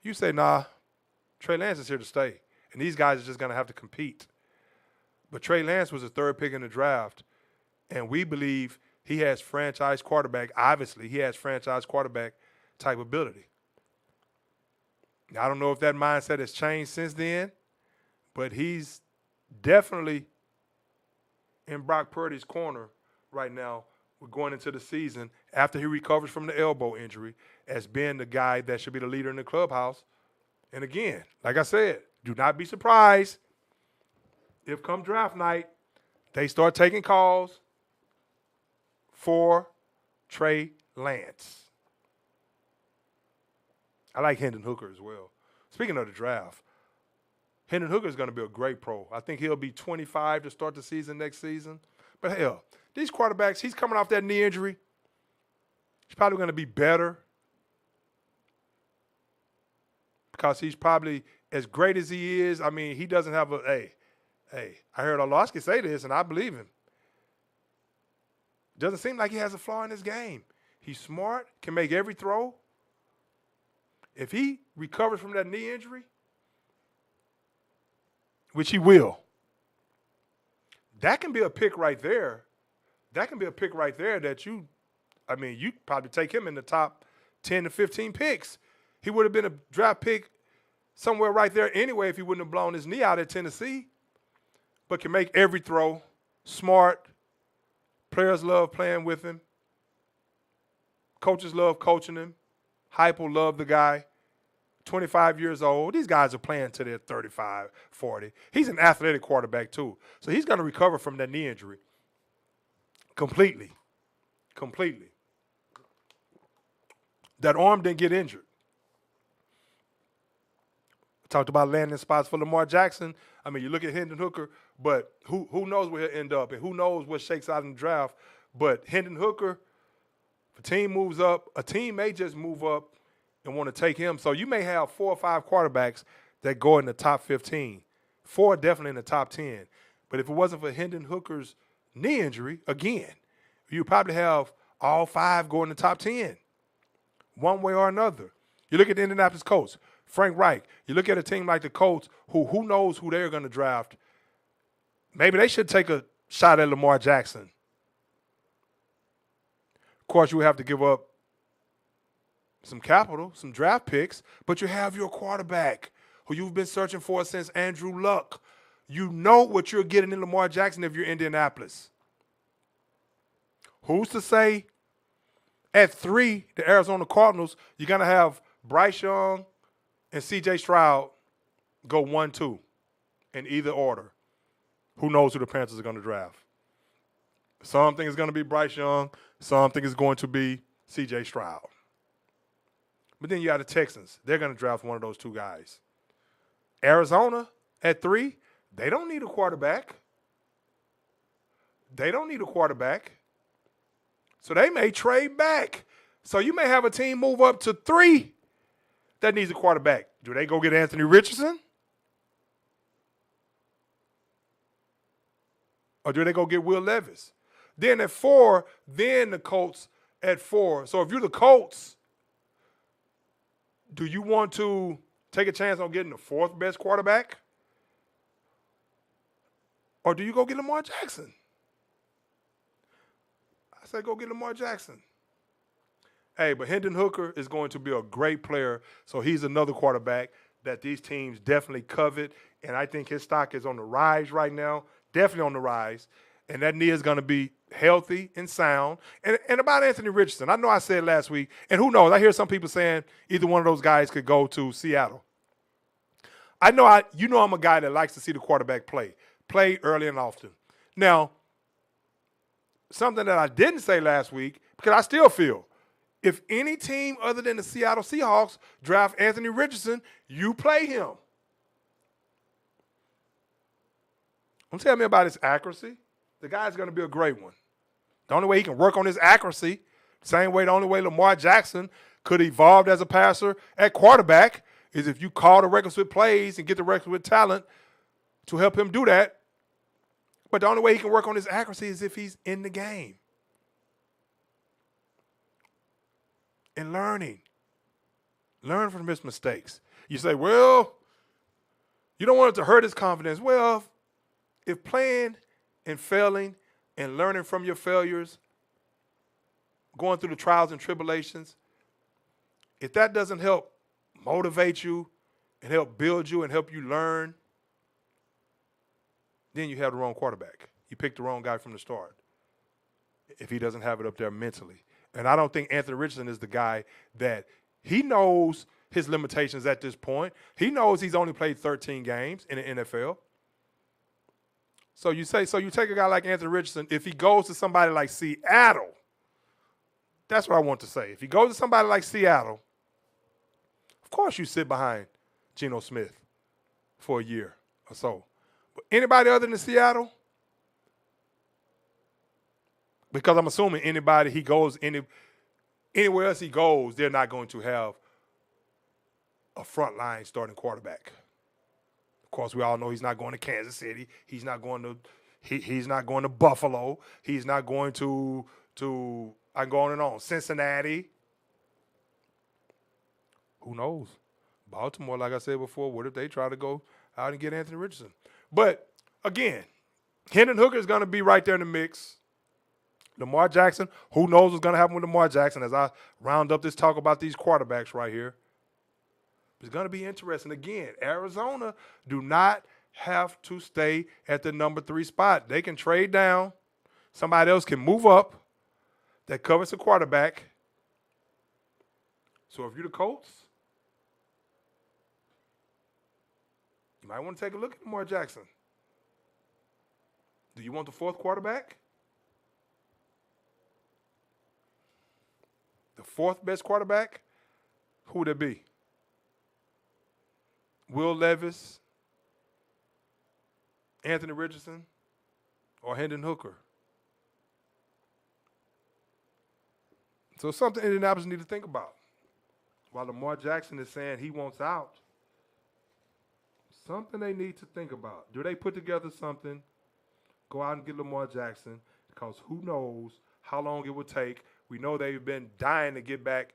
you say, nah, Trey Lance is here to stay. And these guys are just going to have to compete. But Trey Lance was the 3rd pick in the draft. And we believe he has franchise quarterback. Obviously, he has franchise quarterback type ability. I don't know if that mindset has changed since then, but he's definitely in Brock Purdy's corner right now. We're going into the season after he recovers from the elbow injury as being the guy that should be the leader in the clubhouse. And again, like I said, do not be surprised if come draft night they start taking calls for Trey Lance. I like Hendon Hooker as well. Speaking of the draft, Hendon Hooker is going to be a great pro. I think he'll be 25 to start the season next season. But hell, these quarterbacks, he's coming off that knee injury. He's probably going to be better because he's probably as great as he is. I mean, he doesn't have I heard Orlovsky say this, and I believe him. Doesn't seem like he has a flaw in his game. He's smart, can make every throw. If he recovers from that knee injury, which he will, that can be a pick right there. That can be a pick right there that you probably take him in the top 10 to 15 picks. He would have been a draft pick somewhere right there anyway if he wouldn't have blown his knee out at Tennessee. But can make every throw, smart. Players love playing with him. Coaches love coaching him. Heupel loved the guy. 25 years old. These guys are playing to their 35, 40. He's an athletic quarterback too. So he's going to recover from that knee injury completely. That arm didn't get injured. Talked about landing spots for Lamar Jackson. I mean, you look at Hendon Hooker, but who knows where he'll end up and who knows what shakes out in the draft. But Hendon Hooker, if a team moves up, a team may just move up and want to take him. So you may have 4 or 5 quarterbacks that go in the top 15. 4 definitely in the top 10. But if it wasn't for Hendon Hooker's knee injury, again, you probably have all 5 go in the top 10, one way or another. You look at the Indianapolis Colts, Frank Reich. You look at a team like the Colts, who knows who they're going to draft. Maybe they should take a shot at Lamar Jackson. Of course, you have to give up some capital, some draft picks, but you have your quarterback who you've been searching for since Andrew Luck. You know what you're getting in Lamar Jackson if you're Indianapolis. Who's to say at 3, the Arizona Cardinals, you're going to have Bryce Young and C.J. Stroud go 1-2 in either order. Who knows who the Panthers are going to draft? Some think it's going to be Bryce Young. Some think it's going to be C.J. Stroud. But then you got the Texans. They're going to draft one of those 2 guys. Arizona at 3, they don't need a quarterback. So they may trade back. So you may have a team move up to 3 that needs a quarterback. Do they go get Anthony Richardson? Or do they go get Will Levis? Then at 4, then the Colts at 4. So if you're the Colts, do you want to take a chance on getting the 4th best quarterback? Or do you go get Lamar Jackson? I say go get Lamar Jackson. Hey, but Hendon Hooker is going to be a great player, so he's another quarterback that these teams definitely covet, and I think his stock is on the rise right now, definitely on the rise, and that knee is going to be healthy and sound. And about Anthony Richardson, I know I said last week, and who knows, I hear some people saying either one of those guys could go to Seattle. I'm a guy that likes to see the quarterback play early and often. Now, something that I didn't say last week, because I still feel, if any team other than the Seattle Seahawks draft Anthony Richardson, you play him. Don't tell me about his accuracy. The guy's going to be a great one. The only way he can work on his accuracy, the only way Lamar Jackson could evolve as a passer at quarterback is if you call the requisite plays and get the requisite talent to help him do that. But the only way he can work on his accuracy is if he's in the game. And learn from his mistakes. You say, well, you don't want it to hurt his confidence. Well, if playing and failing and learning from your failures going through the trials and tribulations, if that doesn't help motivate you and help build you and help you learn, then you have the wrong quarterback. You picked the wrong guy from the start if he doesn't have it up there mentally. And I don't think Anthony Richardson is the guy that he knows his limitations at this point. He knows he's only played 13 games in the NFL. So you take a guy like Anthony Richardson, if he goes to somebody like Seattle, that's what I want to say. If he goes to somebody like Seattle, of course you sit behind Geno Smith for a year or so. But anybody other than Seattle, because I'm assuming anybody he goes anywhere else he goes, they're not going to have a frontline starting quarterback. Of course, we all know he's not going to Kansas City. He's not going to Buffalo. He's not going to I'm going on Cincinnati. Who knows? Baltimore, like I said before, what if they try to go out and get Anthony Richardson? But again, Hendon Hooker is going to be right there in the mix. Lamar Jackson, who knows what's going to happen with Lamar Jackson as I round up this talk about these quarterbacks right here. It's going to be interesting. Again, Arizona do not have to stay at the number 3 spot. They can trade down. Somebody else can move up that covers the quarterback. So if you're the Colts, you might want to take a look at Lamar Jackson. Do you want the 4th quarterback? The 4th best quarterback? Who would it be? Will Levis, Anthony Richardson, or Hendon Hooker? So something Indianapolis need to think about. While Lamar Jackson is saying he wants out, something they need to think about. Do they put together something, go out and get Lamar Jackson, because who knows how long it will take. We know they've been dying to get back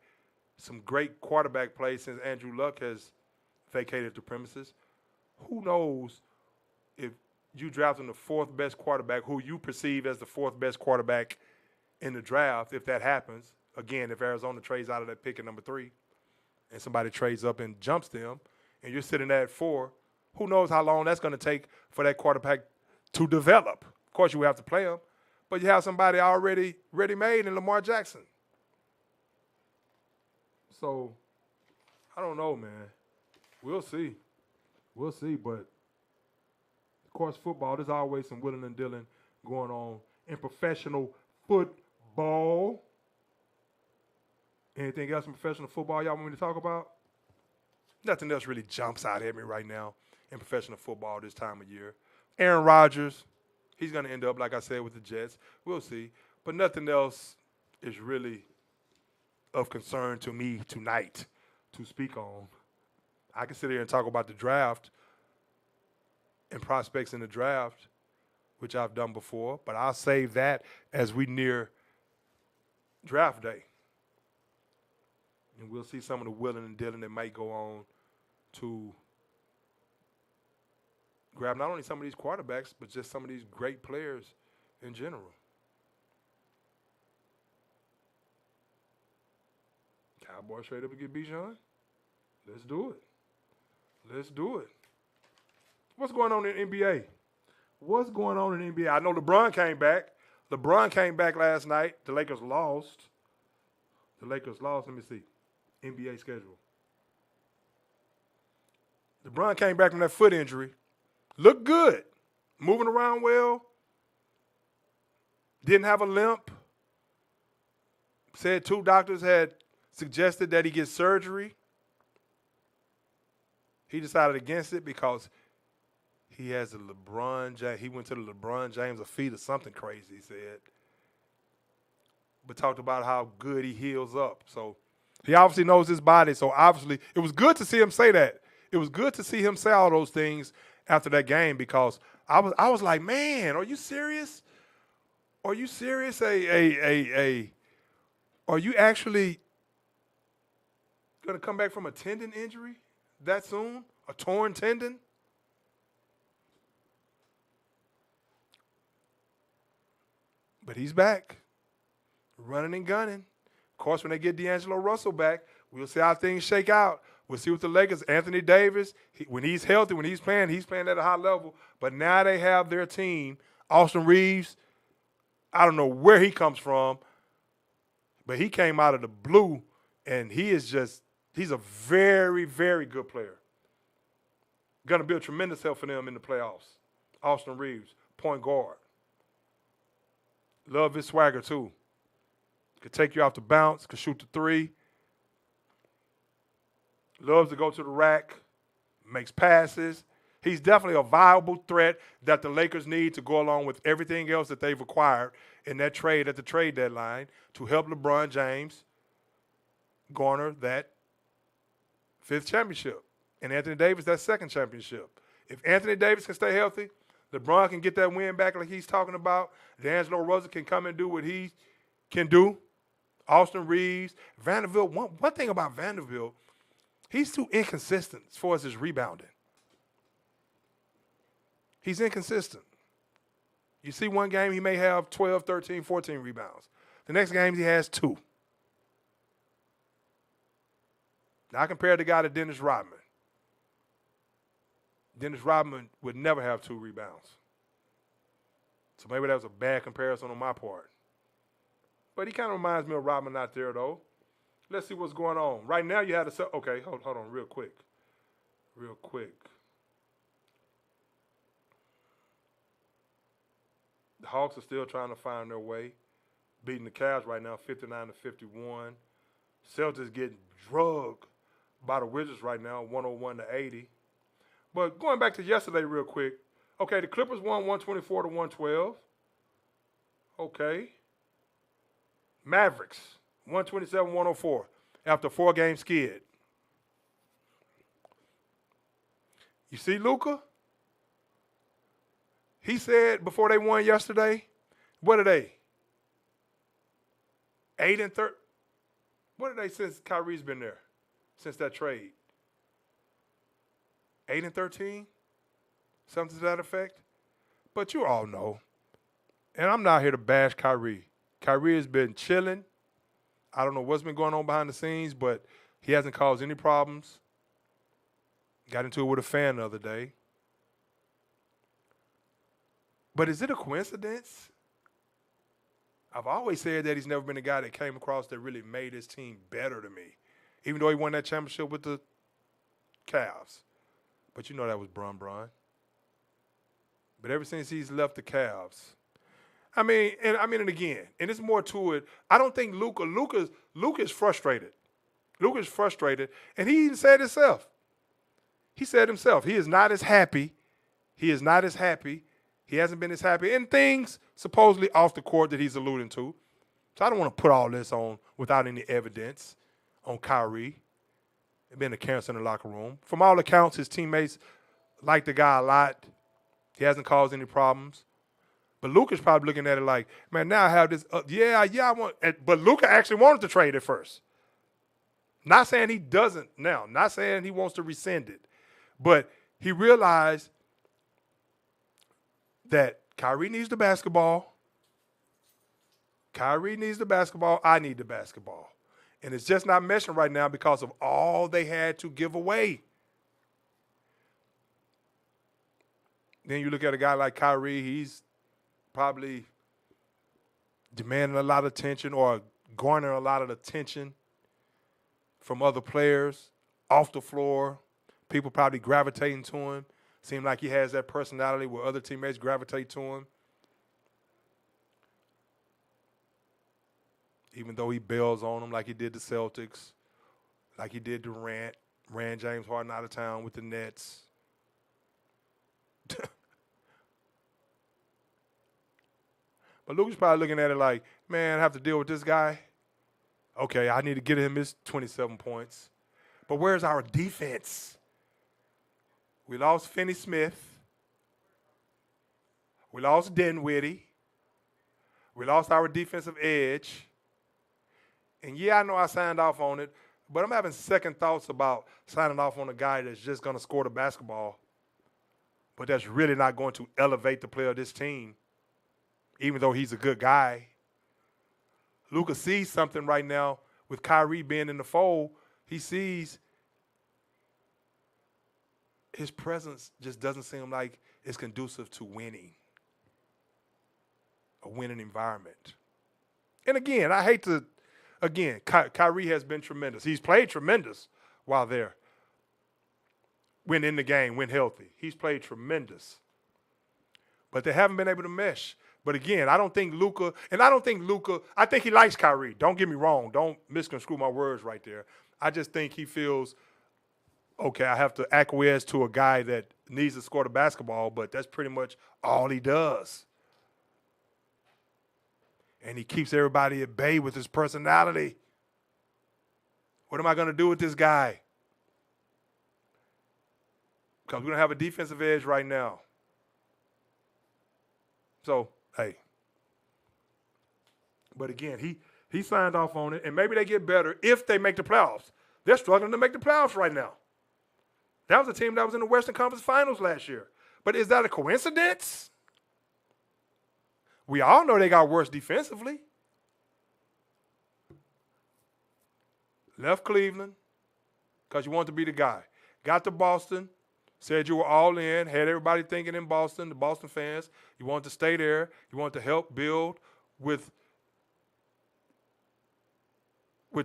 some great quarterback play since Andrew Luck has vacated the premises. Who knows if you drafting the 4th best quarterback, who you perceive as the 4th best quarterback in the draft, if that happens. Again, if Arizona trades out of that pick at number 3 and somebody trades up and jumps them and you're sitting there at 4, who knows how long that's going to take for that quarterback to develop. Of course, you have to play him, but you have somebody already ready-made in Lamar Jackson. So, I don't know, man. We'll see. We'll see, but of course, football, there's always some wheeling and dealing going on in professional football. Anything else in professional football y'all want me to talk about? Nothing else really jumps out at me right now in professional football this time of year. Aaron Rodgers, he's going to end up, like I said, with the Jets. We'll see. But nothing else is really of concern to me tonight to speak on. I can sit here and talk about the draft and prospects in the draft, which I've done before, but I'll save that as we near draft day. And we'll see some of the wheeling and dealing that might go on to grab not only some of these quarterbacks, but just some of these great players in general. Cowboys straight up to get Bijan? Let's do it. Let's do it. What's going on in the NBA? What's going on in the NBA? I know LeBron came back. LeBron came back last night. The Lakers lost. Let me see. NBA schedule. LeBron came back from that foot injury. Looked good. Moving around well. Didn't have a limp. Said 2 doctors had suggested that he get surgery. He decided against it because he has a LeBron James. He went to the LeBron James feet or something crazy, he said. But talked about how good he heals up. So he obviously knows his body. So obviously it was good to see him say that. It was good to see him say all those things after that game because I was like, man, are you serious? Are you serious? Are you actually going to come back from a tendon injury that soon? A torn tendon? But he's back. running and gunning. Of course, when they get D'Angelo Russell back, we'll see how things shake out. We'll see what the Lakers, Anthony Davis, when he's healthy, when he's playing at a high level. But now they have their team. Austin Reeves, I don't know where he comes from, but he came out of the blue, and he's a very, very good player. Going to be a tremendous help for them in the playoffs. Austin Reeves, point guard. Love his swagger, too. Could take you off the bounce, could shoot the three. Loves to go to the rack, makes passes. He's definitely a viable threat that the Lakers need to go along with everything else that they've acquired in that trade at the trade deadline to help LeBron James garner that 5th championship. And Anthony Davis, that 2nd championship. If Anthony Davis can stay healthy, LeBron can get that win back like he's talking about. D'Angelo Russell can come and do what he can do. Austin Reeves. Vanderbilt, one thing about Vanderbilt, he's too inconsistent as far as his rebounding. He's inconsistent. You see one game he may have 12, 13, 14 rebounds. The next game he has 2. Now I compare the guy to Dennis Rodman. Dennis Rodman would never have 2 rebounds. So maybe that was a bad comparison on my part. But he kind of reminds me of Rodman out there, though. Let's see what's going on. Right now you have to – okay, hold on real quick. The Hawks are still trying to find their way, beating the Cavs right now 59-51. Celtics getting drugged by the Wizards right now 101-80. But going back to yesterday real quick, okay, the Clippers won 124-112. Okay. Mavericks, 127-104 after a 4-game skid. You see Luka? He said before they won yesterday, what are they? 8-13. What are they since Kyrie's been there? Since that trade? 8-13? Something to that effect? But you all know. And I'm not here to bash Kyrie. Kyrie has been chilling. I don't know what's been going on behind the scenes, but he hasn't caused any problems. Got into it with a fan the other day. But is it a coincidence? I've always said that he's never been a guy that came across that really made his team better to me, even though he won that championship with the Cavs. But you know that was Bron. But ever since he's left the Cavs, and again, and it's more to it. I don't think Luka is frustrated. Luka is frustrated, and he even said himself. He said himself, he is not as happy. He hasn't been as happy. And things supposedly off the court that he's alluding to. So I don't want to put all this on without any evidence on Kyrie. It's been a cancer in the locker room. From all accounts, his teammates like the guy a lot. He hasn't caused any problems. But Luka's probably looking at it like, man, now I have this. I want. But Luka actually wanted to trade at first. Not saying he doesn't now. Not saying he wants to rescind it. But he realized that Kyrie needs the basketball. Kyrie needs the basketball. I need the basketball. And it's just not meshing right now because of all they had to give away. Then you look at a guy like Kyrie, he's probably demanding a lot of attention or garnering a lot of attention from other players off the floor. People probably gravitating to him. Seems like he has that personality where other teammates gravitate to him. Even though he bails on them like he did the Celtics, like he did Durant, ran James Harden out of town with the Nets. But Luka's probably looking at it like, man, I have to deal with this guy. Okay, I need to get him his 27 points. But where's our defense? We lost Finney Smith. We lost Dinwiddie. We lost our defensive edge. And, yeah, I know I signed off on it, but I'm having second thoughts about signing off on a guy that's just going to score the basketball, but that's really not going to elevate the play of this team, even though he's a good guy. Luka sees something right now with Kyrie being in the fold. He sees his presence just doesn't seem like it's conducive to winning, a winning environment. And again, I hate to, again, Kyrie has been tremendous. He's played tremendous while there, when in the game, when healthy. He's played tremendous. But they haven't been able to mesh. But again, I don't think Luka, I think he likes Kyrie. Don't get me wrong. Don't misconstrue my words right there. I just think he feels, okay, I have to acquiesce to a guy that needs to score the basketball, but that's pretty much all he does. And he keeps everybody at bay with his personality. What am I going to do with this guy? Because we don't have a defensive edge right now. So, hey. But again, he signed off on it, and maybe they get better if they make the playoffs. They're struggling to make the playoffs right now. That was a team that was in the Western Conference Finals last year. But is that a coincidence? We all know they got worse defensively. Left Cleveland because you want to be the guy. Got to Boston, said you were all in, had everybody thinking in Boston, the Boston fans. You wanted to stay there. You wanted to help build with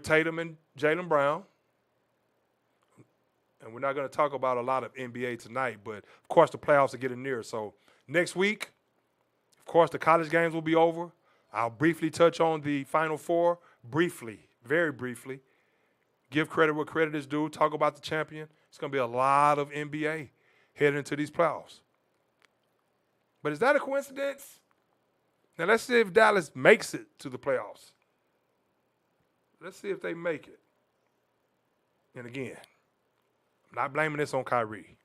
Tatum and Jaylen Brown. And we're not going to talk about a lot of NBA tonight, but of course the playoffs are getting near. So next week, of course, the college games will be over. I'll briefly touch on the Final Four, briefly, very briefly. Give credit where credit is due. Talk about the champion. It's going to be a lot of NBA heading into these playoffs. But is that a coincidence? Now, let's see if Dallas makes it to the playoffs. Let's see if they make it. And again, I'm not blaming this on Kyrie,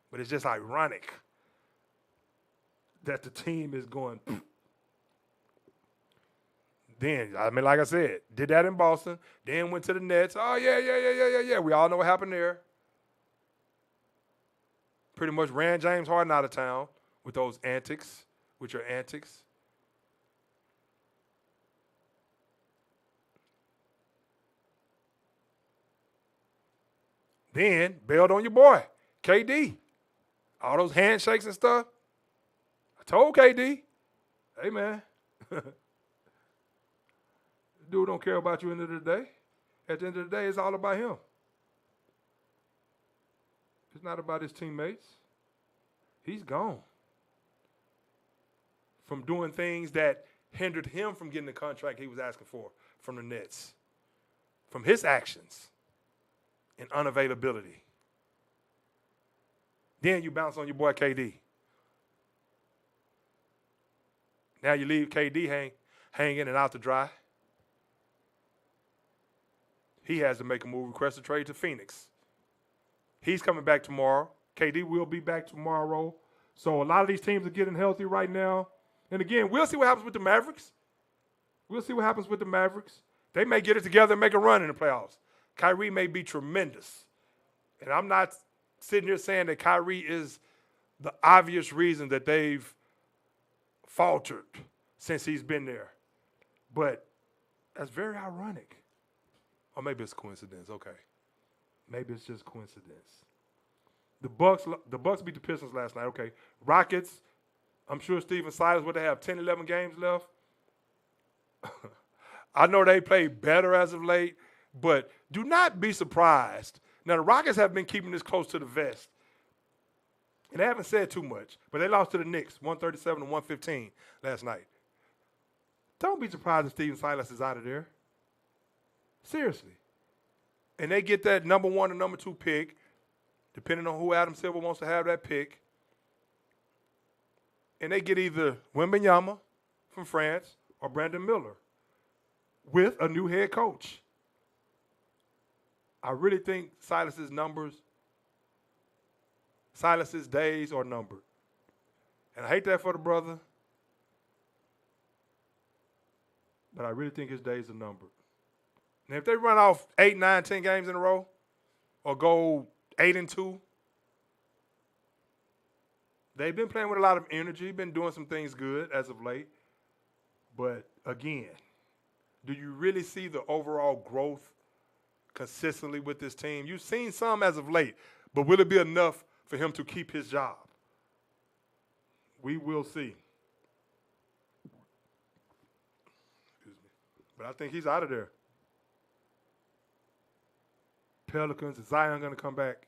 but it's just ironic that the team is going. Then, I mean, like I said, did that in Boston, then went to the Nets. Oh, yeah. We all know what happened there. Pretty much ran James Harden out of town with those antics, with your antics. Then bailed on your boy, KD. All those handshakes and stuff. I told KD, hey, man, dude don't care about you at the end of the day. At the end of the day, it's all about him. It's not about his teammates. He's gone from doing things that hindered him from getting the contract he was asking for from the Nets, from his actions and unavailability. Then you bounce on your boy KD. Now you leave KD hanging and out to dry. He has to make a move, request a trade to Phoenix. He's coming back tomorrow. KD will be back tomorrow. So a lot of these teams are getting healthy right now. And again, we'll see what happens with the Mavericks. They may get it together and make a run in the playoffs. Kyrie may be tremendous. And I'm not sitting here saying that Kyrie is the obvious reason that they've faltered since he's been there. But that's very ironic. Or maybe it's coincidence. Okay. Maybe it's just coincidence. The Bucks beat the Pistons last night. Okay. Rockets, I'm sure Stephen Silas, what they have, 10, 11 games left? I know they play better as of late, but do not be surprised. Now, the Rockets have been keeping this close to the vest. And they haven't said too much, but they lost to the Knicks, 137 to 115 last night. Don't be surprised if Stephen Silas is out of there. Seriously. And they get that number 1 and number 2 pick, depending on who Adam Silver wants to have that pick. And they get either Wembanyama from France or Brandon Miller with a new head coach. I really think Silas's days are numbered. And I hate that for the brother, but I really think his days are numbered. And if they run off 8, 9, 10 games in a row or go 8-2, they've been playing with a lot of energy, been doing some things good as of late. But again, Do you really see the overall growth consistently with this team? You've seen some as of late, but will it be enough for him to keep his job? We will see. Excuse me. But I think he's out of there. Pelicans, is Zion going to come back?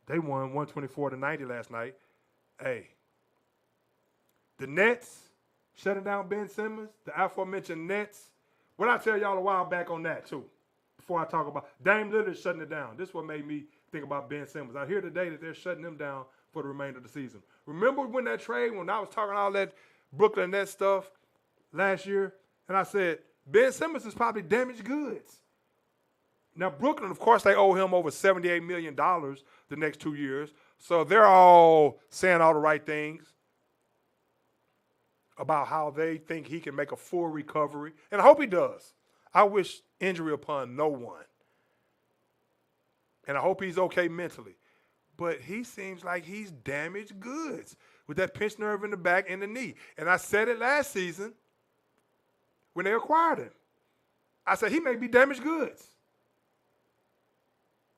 They won 124-90 last night. Hey, the Nets shutting down Ben Simmons, the aforementioned Nets. What I tell y'all a while back on that too, before I talk about Dame Lillard shutting it down. This is what made me think about Ben Simmons. I hear today that they're shutting him down for the remainder of the season. Remember when that trade, when I was talking all that Brooklyn Nets stuff last year, and I said, Ben Simmons is probably damaged goods. Now, Brooklyn, of course, they owe him over $78 million the next 2 years. So they're all saying all the right things about how they think he can make a full recovery. And I hope he does. I wish injury upon no one. And I hope he's okay mentally. But he seems like he's damaged goods with that pinched nerve in the back and the knee. And I said it last season when they acquired him. I said he may be damaged goods.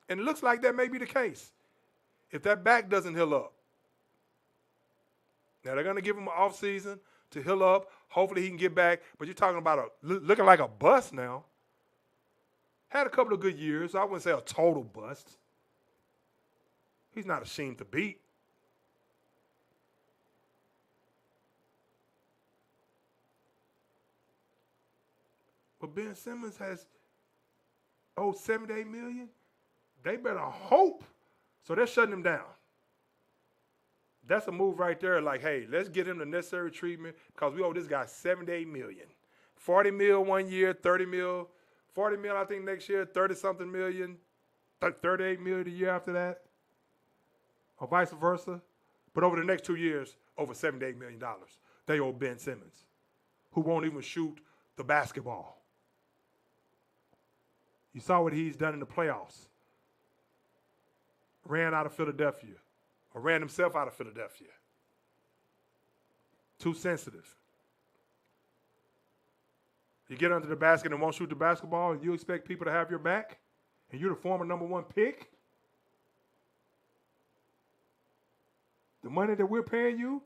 And it looks like that may be the case if that back doesn't heal up. Now, they're going to give him an offseason to heal up. Hopefully he can get back. But you're talking about looking like a bust now. Had a couple of good years. I wouldn't say a total bust. He's not ashamed to beat. But Ben Simmons has owed $78 million. They better hope. So they're shutting him down. That's a move right there. Like, hey, let's get him the necessary treatment because we owe this guy $78 million. $40 million 1 year, $30 million. $40 million, I think, next year, 30-something million, $38 million the year after that, or vice versa. But over the next 2 years, over $78 million. They owe Ben Simmons, who won't even shoot the basketball. You saw what he's done in the playoffs. Ran out of Philadelphia, or ran himself out of Philadelphia. Too sensitive. You get under the basket and won't shoot the basketball, and you expect people to have your back, and you're the former number 1 pick? The money that we're paying you?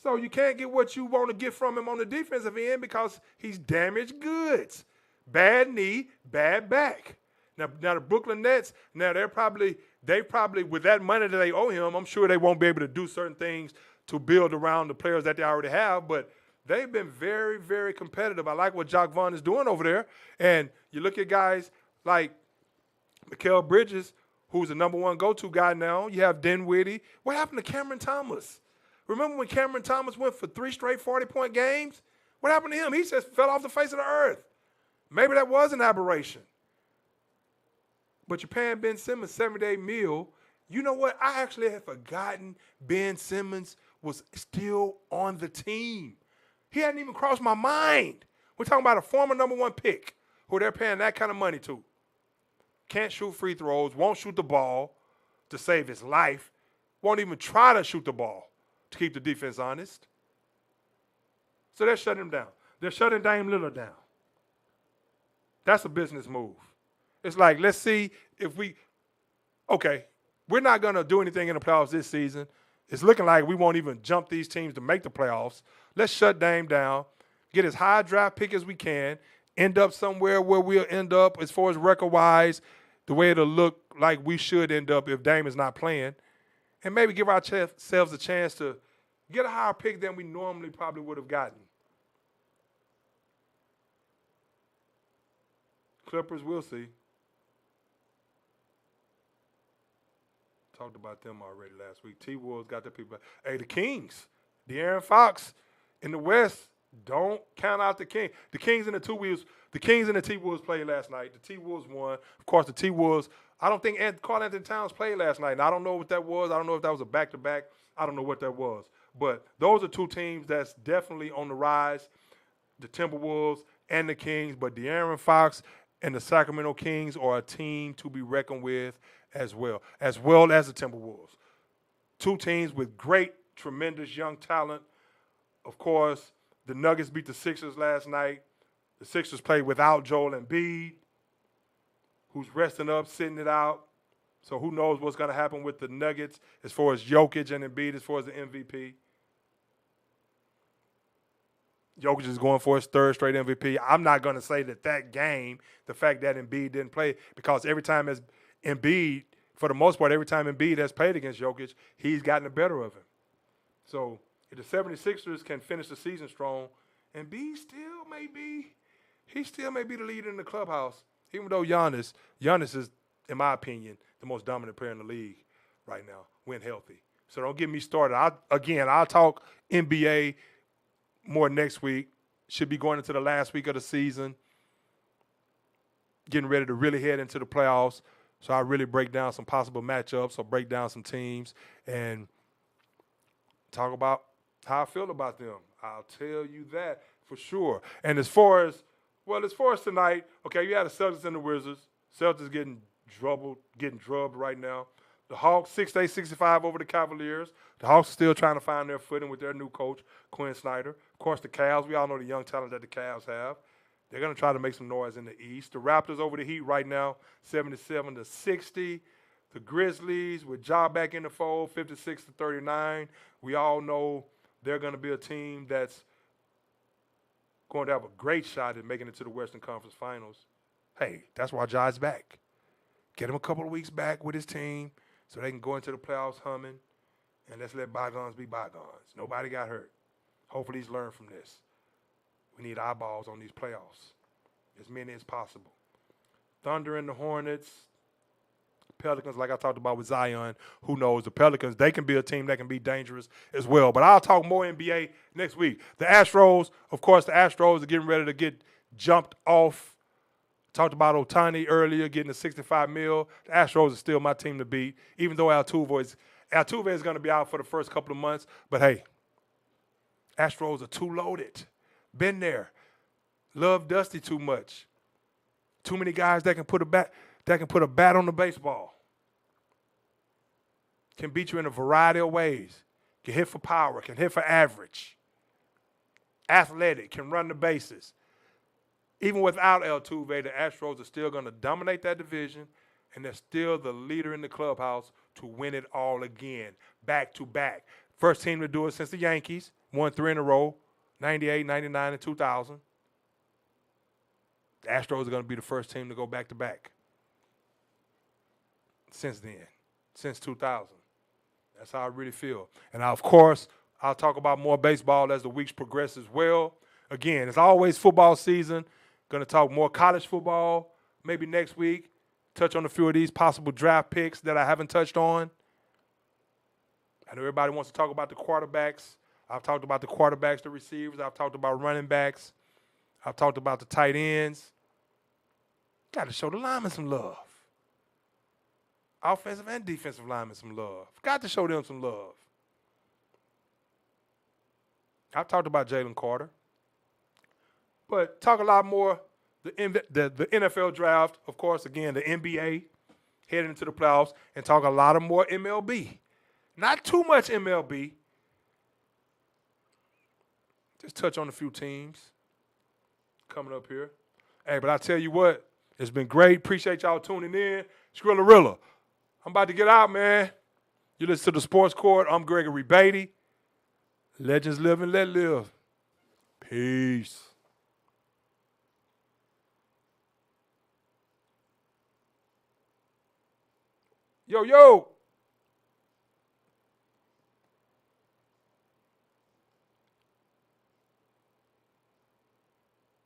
So you can't get what you want to get from him on the defensive end because he's damaged goods. Bad knee, bad back. Now the Brooklyn Nets, now they probably, with that money that they owe him, I'm sure they won't be able to do certain things to build around the players that they already have, but they've been very, very competitive. I like what Jacque Vaughn is doing over there. And you look at guys like Mikal Bridges, who's the number 1 go-to guy now. You have Dinwiddie. What happened to Cameron Thomas? Remember when Cameron Thomas went for 3 straight 40-point games? What happened to him? He just fell off the face of the earth. Maybe that was an aberration. But you're paying Ben Simmons $78 million. You know what? I actually had forgotten Ben Simmons was still on the team. He hadn't even crossed my mind. We're talking about a former number 1 pick who they're paying that kind of money to. Can't shoot free throws, won't shoot the ball to save his life, won't even try to shoot the ball to keep the defense honest. So they're shutting him down. They're shutting Dame Lillard down. That's a business move. It's like, let's see if we're not going to do anything in the playoffs this season. It's looking like we won't even jump these teams to make the playoffs. Let's shut Dame down, get as high a draft pick as we can, end up somewhere where we'll end up as far as record-wise, the way it'll look like we should end up if Dame is not playing, and maybe give ourselves a chance to get a higher pick than we normally probably would have gotten. Clippers, we'll see. Talked about them already last week. T-Wolves got their people. Hey, the Kings, De'Aaron Fox in the West, don't count out the Kings. The Kings and the T-Wolves played last night. The T-Wolves won. Of course, the T-Wolves, I don't think Karl-Anthony Towns played last night. And I don't know what that was. I don't know if that was a back-to-back. I don't know what that was. But those are 2 teams that's definitely on the rise, the Timberwolves and the Kings. But De'Aaron Fox and the Sacramento Kings are a team to be reckoned with as well as the Timberwolves. 2 teams with great, tremendous young talent. Of course, The Nuggets beat the Sixers last night. The Sixers played without Joel Embiid, who's resting up, sitting it out. So who knows what's going to happen with the Nuggets as far as Jokic and Embiid as far as the MVP. Jokic is going for his third straight MVP. I'm not going to say that game, the fact that Embiid didn't play, because every time as Embiid, for the most part, every time Embiid has played against Jokic, he's gotten the better of him. So if the 76ers can finish the season strong, Embiid still may be the leader in the clubhouse, even though Giannis is, in my opinion, the most dominant player in the league right now when healthy. So don't get me started. I'll talk NBA more next week. Should be going into the last week of the season, getting ready to really head into the playoffs. So I really break down some possible matchups or break down some teams and talk about how I feel about them. I'll tell you that for sure. And as far as tonight, okay, you had the Celtics and the Wizards. Celtics getting drubbed right now. The Hawks, 6-65 over the Cavaliers. The Hawks are still trying to find their footing with their new coach, Quinn Snyder. Of course, the Cavs, we all know the young talent that the Cavs have. They're going to try to make some noise in the East. The Raptors over the Heat right now, 77-60. The Grizzlies with Ja back in the fold, 56-39. We all know they're going to be a team that's going to have a great shot at making it to the Western Conference Finals. Hey, that's why Ja's back. Get him a couple of weeks back with his team so they can go into the playoffs humming, and let's let bygones be bygones. Nobody got hurt. Hopefully he's learned from this. We need eyeballs on these playoffs, as many as possible. Thunder and the Hornets, Pelicans, like I talked about with Zion, who knows? The Pelicans, they can be a team that can be dangerous as well. But I'll talk more NBA next week. The Astros, of course, are getting ready to get jumped off. Talked about Ohtani earlier, getting a $65 million. The Astros are still my team to beat, even though Altuve is going to be out for the first couple of months. But, hey, Astros are too loaded. Been there. Love Dusty too much. Too many guys that can put a bat on the baseball. Can beat you in a variety of ways. Can hit for power, can hit for average. Athletic, can run the bases. Even without Altuve, the Astros are still going to dominate that division, and they're still the leader in the clubhouse to win it all again, back to back. First team to do it since the Yankees, won 3 in a row, 98, 99, and 2000. The Astros are going to be the first team to go back to back since then, since 2000. That's how I really feel. And of course, I'll talk about more baseball as the weeks progress as well. Again, it's always football season. Going to talk more college football maybe next week. Touch on a few of these possible draft picks that I haven't touched on. I know everybody wants to talk about the quarterbacks. I've talked about the quarterbacks, the receivers. I've talked about running backs. I've talked about the tight ends. Got to show the linemen some love. Offensive and defensive linemen some love. Got to show them some love. I've talked about Jalen Carter. But talk a lot more the NFL draft, of course, again, the NBA heading into the playoffs, and talk a lot of more MLB. Not too much MLB. Just touch on a few teams coming up here. Hey, but I tell you what, it's been great. Appreciate y'all tuning in. Skrillerilla, I'm about to get out, man. You listen to the Sports Court. I'm Gregory Beatty. Legends live and let live. Peace. Yo.